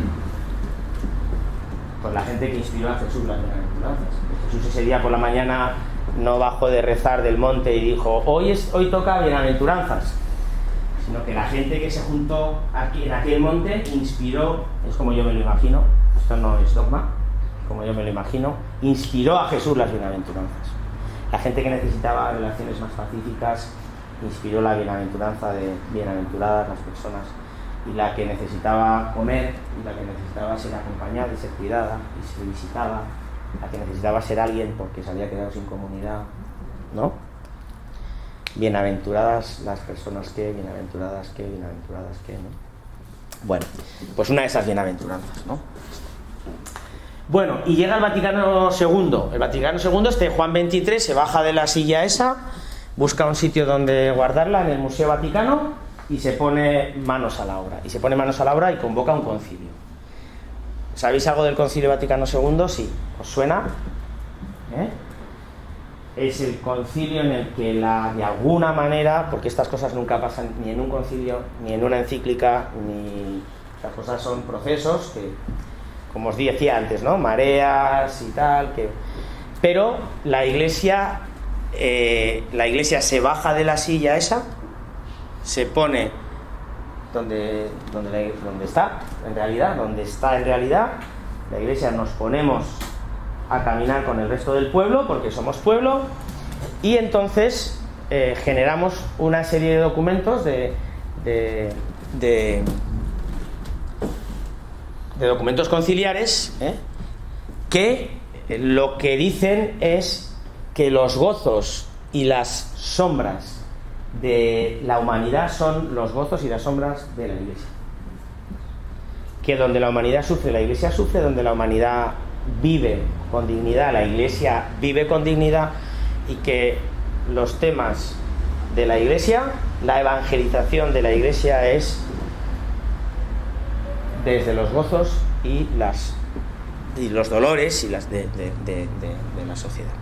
Pues la gente que inspiró a Jesús las bienaventuranzas. Jesús ese día por la mañana no bajó de rezar del monte y dijo, hoy toca bienaventuranzas, sino que la gente que se juntó aquí en aquel monte inspiró, es como yo me lo imagino, esto no es dogma, como yo me lo imagino, inspiró a Jesús las bienaventuranzas. La gente que necesitaba relaciones más pacíficas inspiró la bienaventuranza de bienaventuradas las personas, y la que necesitaba comer, y la que necesitaba ser acompañada y ser cuidada y ser visitada, la que necesitaba ser alguien porque se había quedado sin comunidad, ¿no? Bienaventuradas las personas que, bienaventuradas que, ¿no? Bueno, pues una de esas bienaventuranzas, ¿no? Bueno, y llega el Vaticano II. El Vaticano II, Juan XXIII, se baja de la silla esa, busca un sitio donde guardarla en el Museo Vaticano y se pone manos a la obra. Y convoca un concilio. ¿Sabéis algo del Concilio Vaticano II? Sí. ¿Os suena? Es el concilio en el que de alguna manera, porque estas cosas nunca pasan ni en un concilio, ni en una encíclica, estas cosas son procesos que, como os decía antes, ¿no? Mareas y tal, pero la Iglesia se baja de la silla esa, se pone donde está en realidad, la Iglesia nos ponemos a caminar con el resto del pueblo, porque somos pueblo, y entonces generamos una serie de documentos de documentos conciliares, que lo que dicen es que los gozos y las sombras de la humanidad son los gozos y las sombras de la Iglesia. Que donde la humanidad sufre, la Iglesia sufre, donde la humanidad vive con dignidad, la Iglesia vive con dignidad, y que los temas de la Iglesia, la evangelización de la Iglesia es desde los gozos y los dolores y las de la sociedad.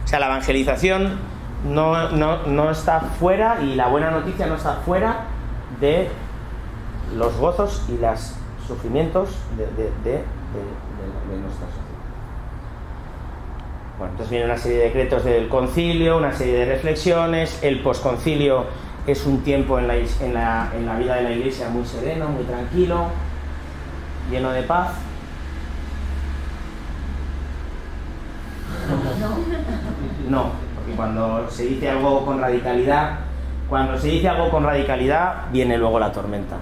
O sea, la evangelización no está fuera, y la buena noticia no está fuera de los gozos y los sufrimientos de nuestra sociedad. Bueno, entonces viene una serie de decretos del concilio, una serie de reflexiones. El posconcilio es un tiempo en la vida de la Iglesia muy sereno, muy tranquilo, lleno de paz. No, porque cuando se dice algo con radicalidad, viene luego la tormenta,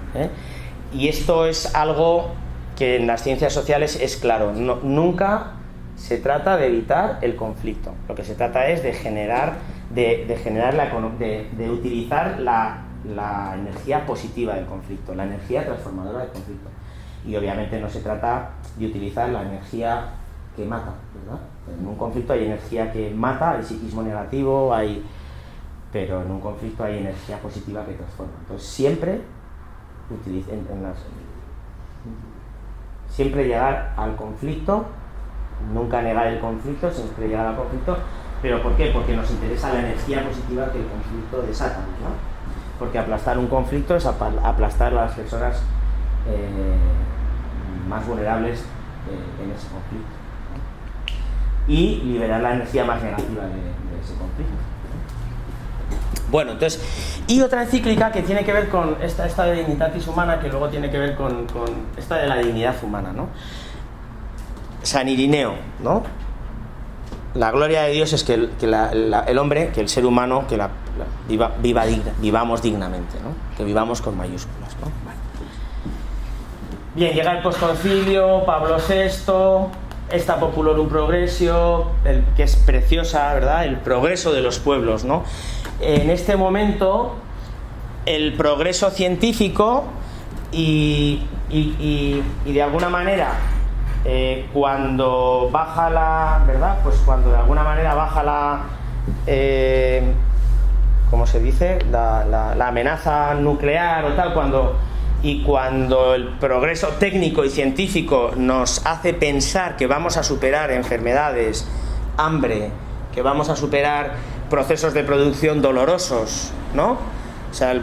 Y esto es algo que en las ciencias sociales es claro. Nunca se trata de evitar el conflicto. Lo que se trata es de utilizar la energía positiva del conflicto, la energía transformadora del conflicto. Y obviamente no se trata de utilizar la energía que mata, ¿verdad? En un conflicto hay energía que mata, hay psiquismo negativo, pero en un conflicto hay energía positiva que transforma. Entonces siempre llegar al conflicto, nunca negar el conflicto, siempre llegar al conflicto. ¿Pero por qué? Porque nos interesa la energía positiva que el conflicto desata, ¿no? Porque aplastar un conflicto es aplastar a las personas más vulnerables en ese conflicto, ¿no? Y liberar la energía más negativa de ese conflicto. Bueno, entonces, y otra encíclica que tiene que ver con esta de Dignitatis Humana, que luego tiene que ver con esta de la dignidad humana, ¿no? San Irineo, ¿no? La gloria de Dios es que el hombre, que el ser humano, que vivamos dignamente, ¿no? Que vivamos con mayúsculas, ¿no? Bueno. Bien, llega el posconcilio, Pablo VI, esta Populorum Progressio, que es preciosa, ¿verdad? El progreso de los pueblos, ¿no? En este momento el progreso científico y de alguna manera cuando baja la, ¿verdad? Pues cuando de alguna manera baja la ¿cómo se dice? La amenaza nuclear o tal, cuando el progreso técnico y científico nos hace pensar que vamos a superar enfermedades, hambre, que vamos a superar procesos de producción dolorosos, ¿no? O sea, el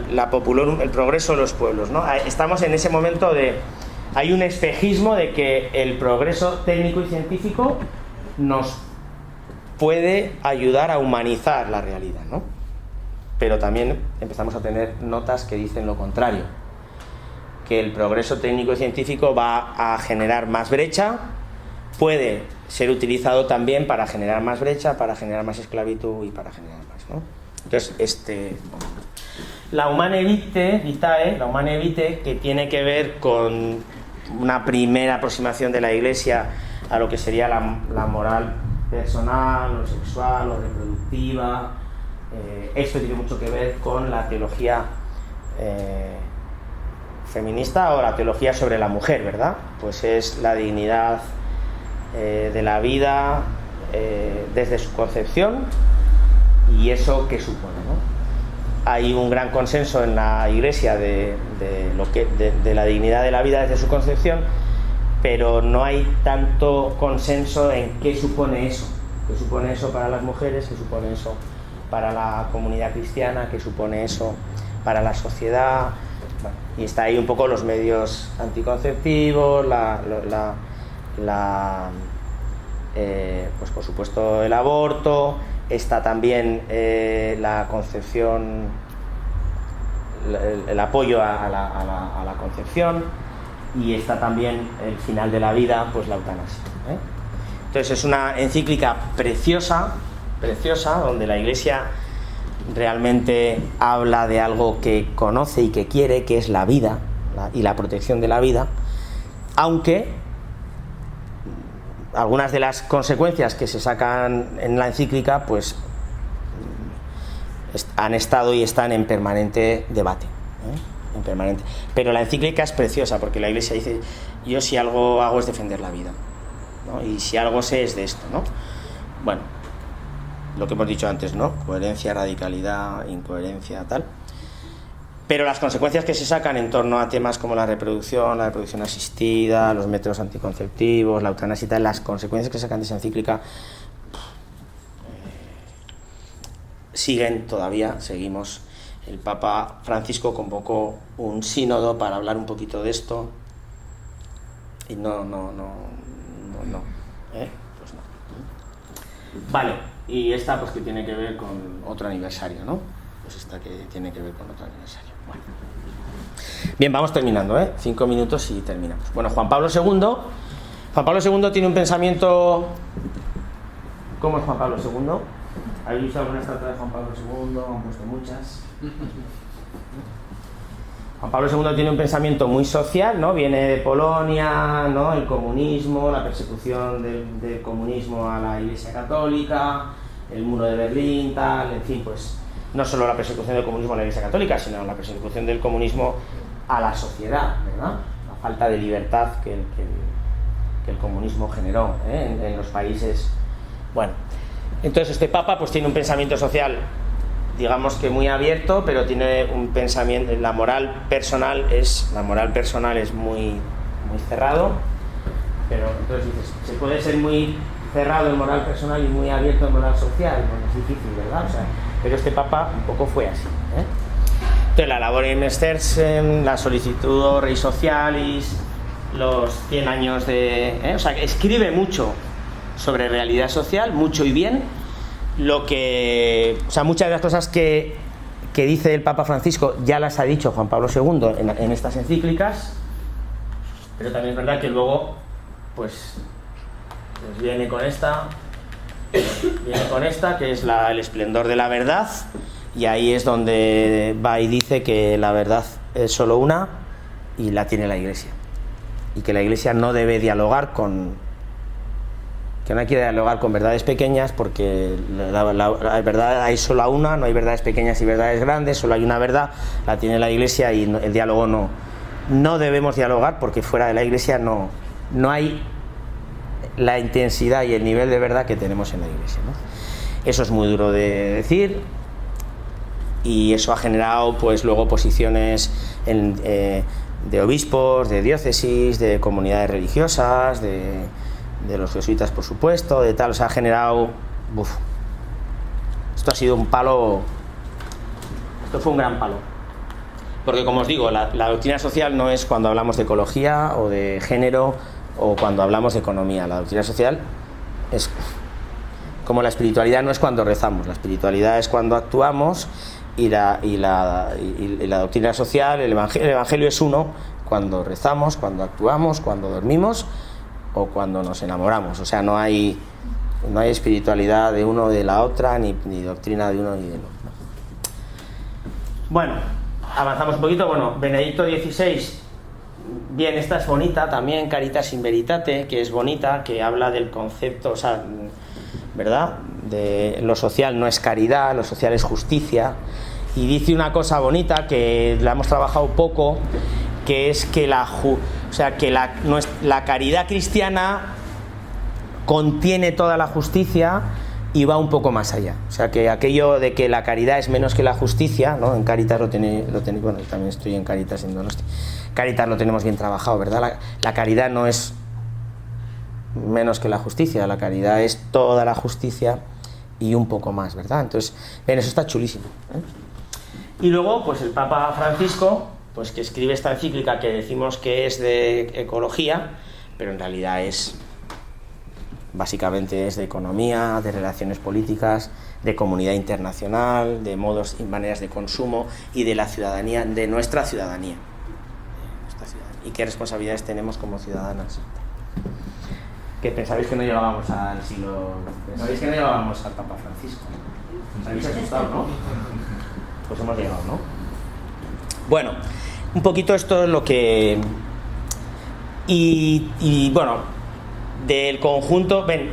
progreso de los pueblos, ¿no? Estamos en ese momento hay un espejismo de que el progreso técnico y científico nos puede ayudar a humanizar la realidad, ¿no? Pero también empezamos a tener notas que dicen lo contrario, que el progreso técnico y científico va a generar más brecha, puede ser utilizado también para generar más brecha, para generar más esclavitud y para generar más, ¿no? Entonces, la Humanae Vitae, que tiene que ver con una primera aproximación de la Iglesia a lo que sería la moral personal, lo sexual, lo reproductiva, esto tiene mucho que ver con la teología feminista o la teología sobre la mujer, ¿verdad? Pues es la dignidad de la vida desde su concepción y eso que supone, ¿no? Hay un gran consenso en la Iglesia de la dignidad de la vida desde su concepción, pero no hay tanto consenso en qué supone eso para las mujeres, qué supone eso para la comunidad cristiana, qué supone eso para la sociedad. Bueno, y está ahí un poco los medios anticonceptivos, pues por supuesto el aborto, está también la concepción, el apoyo a la concepción, y está también el final de la vida, pues la eutanasia, ¿eh? Entonces es una encíclica preciosa, donde la Iglesia realmente habla de algo que conoce y que quiere, que es la vida y la protección de la vida, aunque algunas de las consecuencias que se sacan en la encíclica pues han estado y están en permanente debate, ¿eh? En permanente. Pero la encíclica es preciosa porque la Iglesia dice: yo si algo hago es defender la vida, ¿no? Y si algo sé es de esto, ¿no? Bueno, lo que hemos dicho antes, ¿no? Coherencia, radicalidad, incoherencia, tal. Pero las consecuencias que se sacan en torno a temas como la reproducción asistida, los métodos anticonceptivos, la eutanasia y tal, las consecuencias que se sacan de esa encíclica seguimos. El Papa Francisco convocó un sínodo para hablar un poquito de esto y no, pues no. Vale, y esta pues que tiene que ver con otro aniversario, ¿no? Pues esta que tiene que ver con otro aniversario. Bueno. Bien, vamos terminando, 5 minutos y terminamos. Bueno, Juan Pablo II tiene un pensamiento... ¿Cómo es Juan Pablo II? ¿Habéis visto alguna estatua de Juan Pablo II? Han puesto muchas. Juan Pablo II tiene un pensamiento muy social, ¿no? Viene de Polonia, ¿no? El comunismo, la persecución del comunismo a la Iglesia Católica, el muro de Berlín, tal, en fin, pues no solo la persecución del comunismo a la Iglesia Católica, sino la persecución del comunismo a la sociedad, ¿verdad? La falta de libertad que el comunismo generó, en los países. Bueno, entonces este Papa pues tiene un pensamiento social, digamos que muy abierto, pero tiene un pensamiento, la moral personal es muy, muy cerrado, pero entonces dices, se puede ser muy cerrado en moral personal y muy abierto en moral social, bueno, es difícil, ¿verdad? O sea, pero este Papa un poco fue así, ¿eh? Entonces la Laborem Exercens, la Solicitudo Rei Socialis, los 100 años o sea, escribe mucho sobre realidad social, mucho y bien. O sea, muchas de las cosas que dice el Papa Francisco ya las ha dicho Juan Pablo II en estas encíclicas, pero también es verdad que luego pues viene con esta que es el esplendor de la verdad, y ahí es donde va y dice que la verdad es solo una y la tiene la Iglesia, y que la Iglesia no debe dialogar con que no hay que dialogar con verdades pequeñas, porque la verdad hay solo una, no hay verdades pequeñas y verdades grandes, solo hay una verdad, la tiene la Iglesia, y el diálogo no debemos dialogar, porque fuera de la Iglesia no hay la intensidad y el nivel de verdad que tenemos en la Iglesia, ¿no? Eso es muy duro de decir, y eso ha generado pues luego posiciones de obispos, de diócesis, de comunidades religiosas, de los jesuitas, por supuesto, de tal. O sea, ha generado... Esto ha sido un palo... Esto fue un gran palo. Porque, como os digo, la doctrina social no es cuando hablamos de ecología o de género o cuando hablamos de economía. La doctrina social es como la espiritualidad, no es cuando rezamos. La espiritualidad es cuando actuamos, y la doctrina social, el evangelio es uno cuando rezamos, cuando actuamos, cuando dormimos o cuando nos enamoramos. O sea, no hay espiritualidad de uno o de la otra, ni doctrina de uno ni del otro. Bueno, avanzamos un poquito. Bueno, Benedicto XVI, bien, esta es bonita también, Caritas in Veritate, que es bonita, que habla del concepto, o sea, ¿verdad?, de lo social no es caridad, lo social es justicia, y dice una cosa bonita que la hemos trabajado poco, que es que la caridad cristiana contiene toda la justicia y va un poco más allá. O sea, que aquello de que la caridad es menos que la justicia, ¿no? En Caritas lo tenéis, bueno, yo también estoy en Caritas en Donosti. Caritas lo tenemos bien trabajado, ¿verdad? La caridad no es menos que la justicia, la caridad es toda la justicia y un poco más, ¿verdad? Entonces, bien, eso está chulísimo, ¿eh? Y luego, pues el Papa Francisco, pues que escribe esta encíclica que decimos que es de ecología, pero en realidad básicamente es de economía, de relaciones políticas, de comunidad internacional, de modos y maneras de consumo y de la ciudadanía, de nuestra ciudadanía. Y qué responsabilidades tenemos como ciudadanas. Que pensabais que no llegábamos al Papa Francisco. Os habéis asustado, ¿no? Pues hemos llegado, ¿no? Bueno, un poquito esto es lo que... Y bueno, del conjunto... Ven,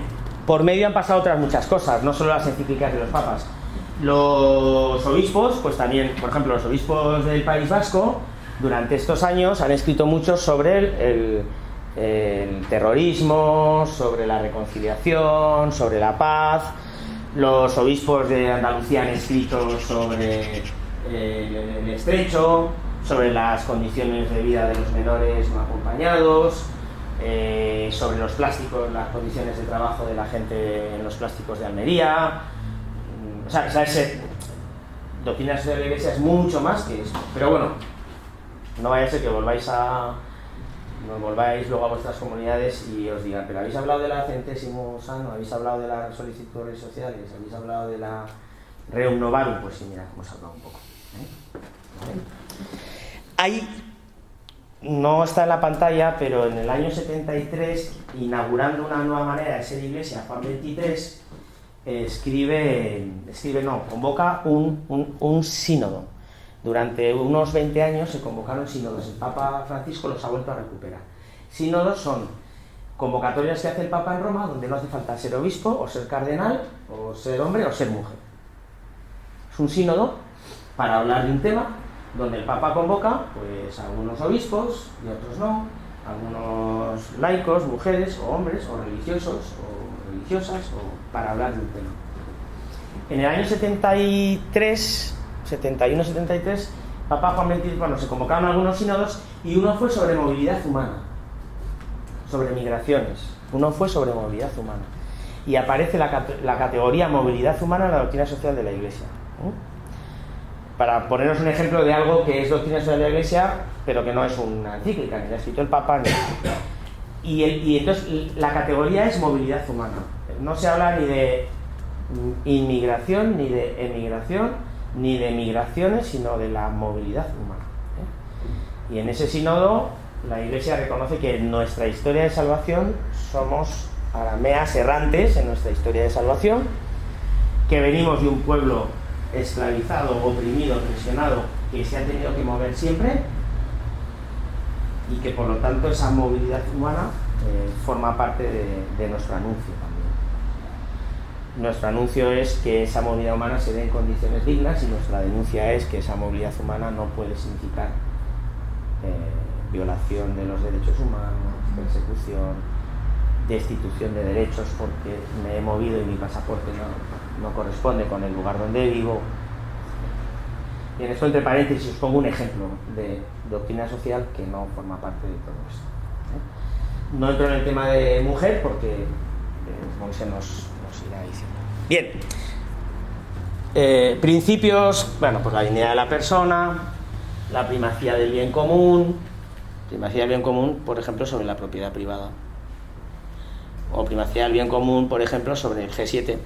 por medio han pasado otras muchas cosas, no solo las encíclicas de los papas. Los obispos, pues también, por ejemplo, los obispos del País Vasco, durante estos años han escrito mucho sobre el terrorismo, sobre la reconciliación, sobre la paz. Los obispos de Andalucía han escrito sobre el estrecho, sobre las condiciones de vida de los menores no acompañados, sobre los plásticos, las condiciones de trabajo de la gente en los plásticos de Almería. O sea, doctrina social de la Iglesia es mucho más que eso. Pero bueno, no vaya a ser que volváis luego a vuestras comunidades y os digan, pero habéis hablado de la centésimo sano, habéis hablado de las solicitudes sociales, habéis hablado de la Reum Novarum. Pues sí, mira, hemos hablado un poco, ¿eh? Ahí no está en la pantalla, pero en el año 73, inaugurando una nueva manera de ser iglesia, Juan XXIII convoca un sínodo. Durante unos 20 años se convocaron sínodos. El Papa Francisco los ha vuelto a recuperar. Sínodos son convocatorias que hace el Papa en Roma, donde no hace falta ser obispo, o ser cardenal, o ser hombre, o ser mujer. Es un sínodo para hablar de un tema, donde el Papa convoca pues a algunos obispos y otros no, algunos laicos, mujeres, o hombres, o religiosos, o religiosas, o para hablar de un tema. En el año 71-73, Papa Juan XXIII, se convocaron algunos sínodos, y uno fue sobre movilidad humana, sobre migraciones. Uno fue sobre movilidad humana. Y aparece la categoría movilidad humana en la doctrina social de la Iglesia. Para poneros un ejemplo de algo que es doctrina social de la Iglesia, pero que no es una encíclica, ni la ha escrito el Papa, y entonces la categoría es movilidad humana. No se habla ni de inmigración, ni de emigración, ni de migraciones, sino de la movilidad humana, ¿eh? Y en ese sínodo la Iglesia reconoce que en nuestra historia de salvación somos arameas errantes en nuestra historia de salvación, que venimos de un pueblo esclavizado, oprimido, presionado, que se ha tenido que mover siempre, y que por lo tanto esa movilidad humana forma parte de nuestro anuncio también. nuestro anuncio es que esa movilidad humana se dé en condiciones dignas y nuestra denuncia es que esa movilidad humana no puede significar violación de los derechos humanos, persecución, destitución de derechos porque me he movido y mi pasaporte no corresponde con el lugar donde vivo. Bien, esto entre paréntesis os pongo un ejemplo de doctrina social que no forma parte de todo esto. No entro en el tema de mujer porque Monse nos irá diciendo. Bien, principios, bueno, pues la dignidad de la persona, la primacía del bien común, por ejemplo, sobre la propiedad privada, o primacía del bien común, por ejemplo, sobre el G7,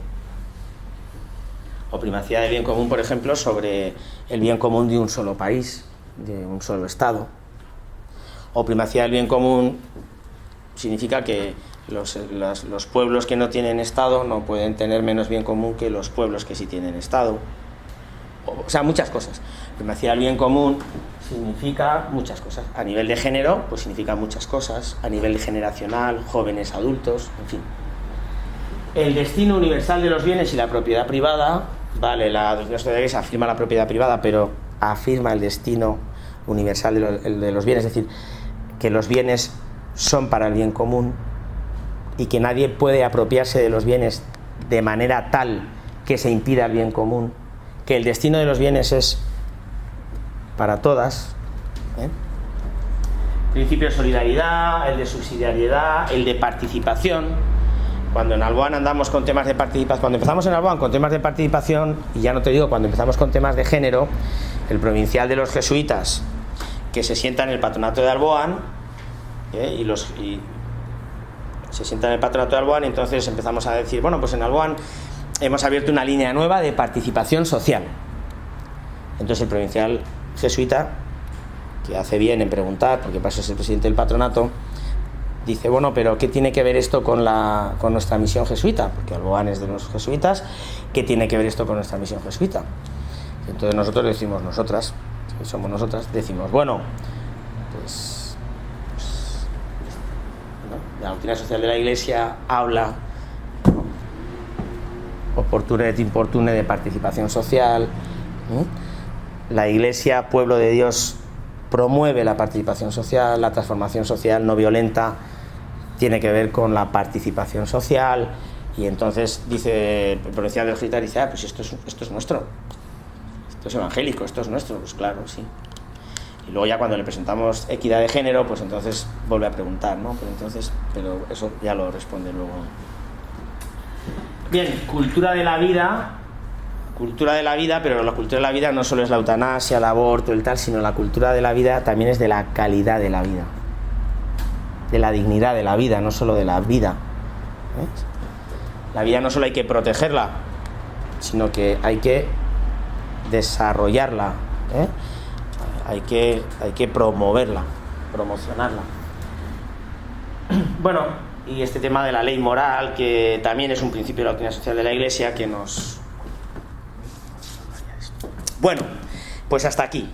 o primacía del bien común, por ejemplo, sobre el bien común de un solo país, de un solo Estado, o primacía del bien común significa que los pueblos que no tienen Estado no pueden tener menos bien común que los pueblos que sí tienen Estado. O sea, muchas cosas. Primacía del bien común significa muchas cosas. A nivel de género, pues significa muchas cosas. A nivel generacional, jóvenes, adultos, en fin. El destino universal de los bienes y la propiedad privada, vale, la doctrina social de la Iglesia afirma la propiedad privada, pero afirma el destino universal de los bienes, es decir, que los bienes son para el bien común y que nadie puede apropiarse de los bienes de manera tal que se impida el bien común, que el destino de los bienes es para todas, Principio de solidaridad, el de subsidiariedad, el de participación. Cuando en Alboan andamos con temas de participación, cuando empezamos en Alboan con temas de participación, y ya no te digo cuando empezamos con temas de género, el provincial de los jesuitas que se sienta en el patronato de Alboan y se sienta en el patronato de Alboan, y entonces empezamos a decir, bueno, pues en Alboan hemos abierto una línea nueva de participación social. Entonces el provincial jesuita, que hace bien en preguntar, porque para eso es el presidente del patronato, dice, bueno, pero ¿qué tiene que ver esto con nuestra misión jesuita? Porque Alboan es de los jesuitas, ¿qué tiene que ver esto con nuestra misión jesuita? Entonces nosotros decimos, decimos, bueno, pues ¿no? La doctrina social de la Iglesia habla oportune et importune de participación social, ¿no? La Iglesia, pueblo de Dios, promueve la participación social, la transformación social no violenta tiene que ver con la participación social, y entonces dice el provincial de los jesuitas, dice, pues esto es nuestro, esto es evangélico, esto es nuestro, pues claro, sí. Y luego ya cuando le presentamos equidad de género, pues entonces vuelve a preguntar, ¿no? Pero eso ya lo responde luego. Bien, cultura de la vida, pero la cultura de la vida no solo es la eutanasia, el aborto, el tal, sino la cultura de la vida también es de la calidad de la vida, de la dignidad de la vida, no solo de la vida. La vida no solo hay que protegerla, sino que hay que desarrollarla, hay que promoverla, promocionarla. Bueno, y este tema de la ley moral, que también es un principio de la doctrina social de la Iglesia que nos... Bueno, pues hasta aquí.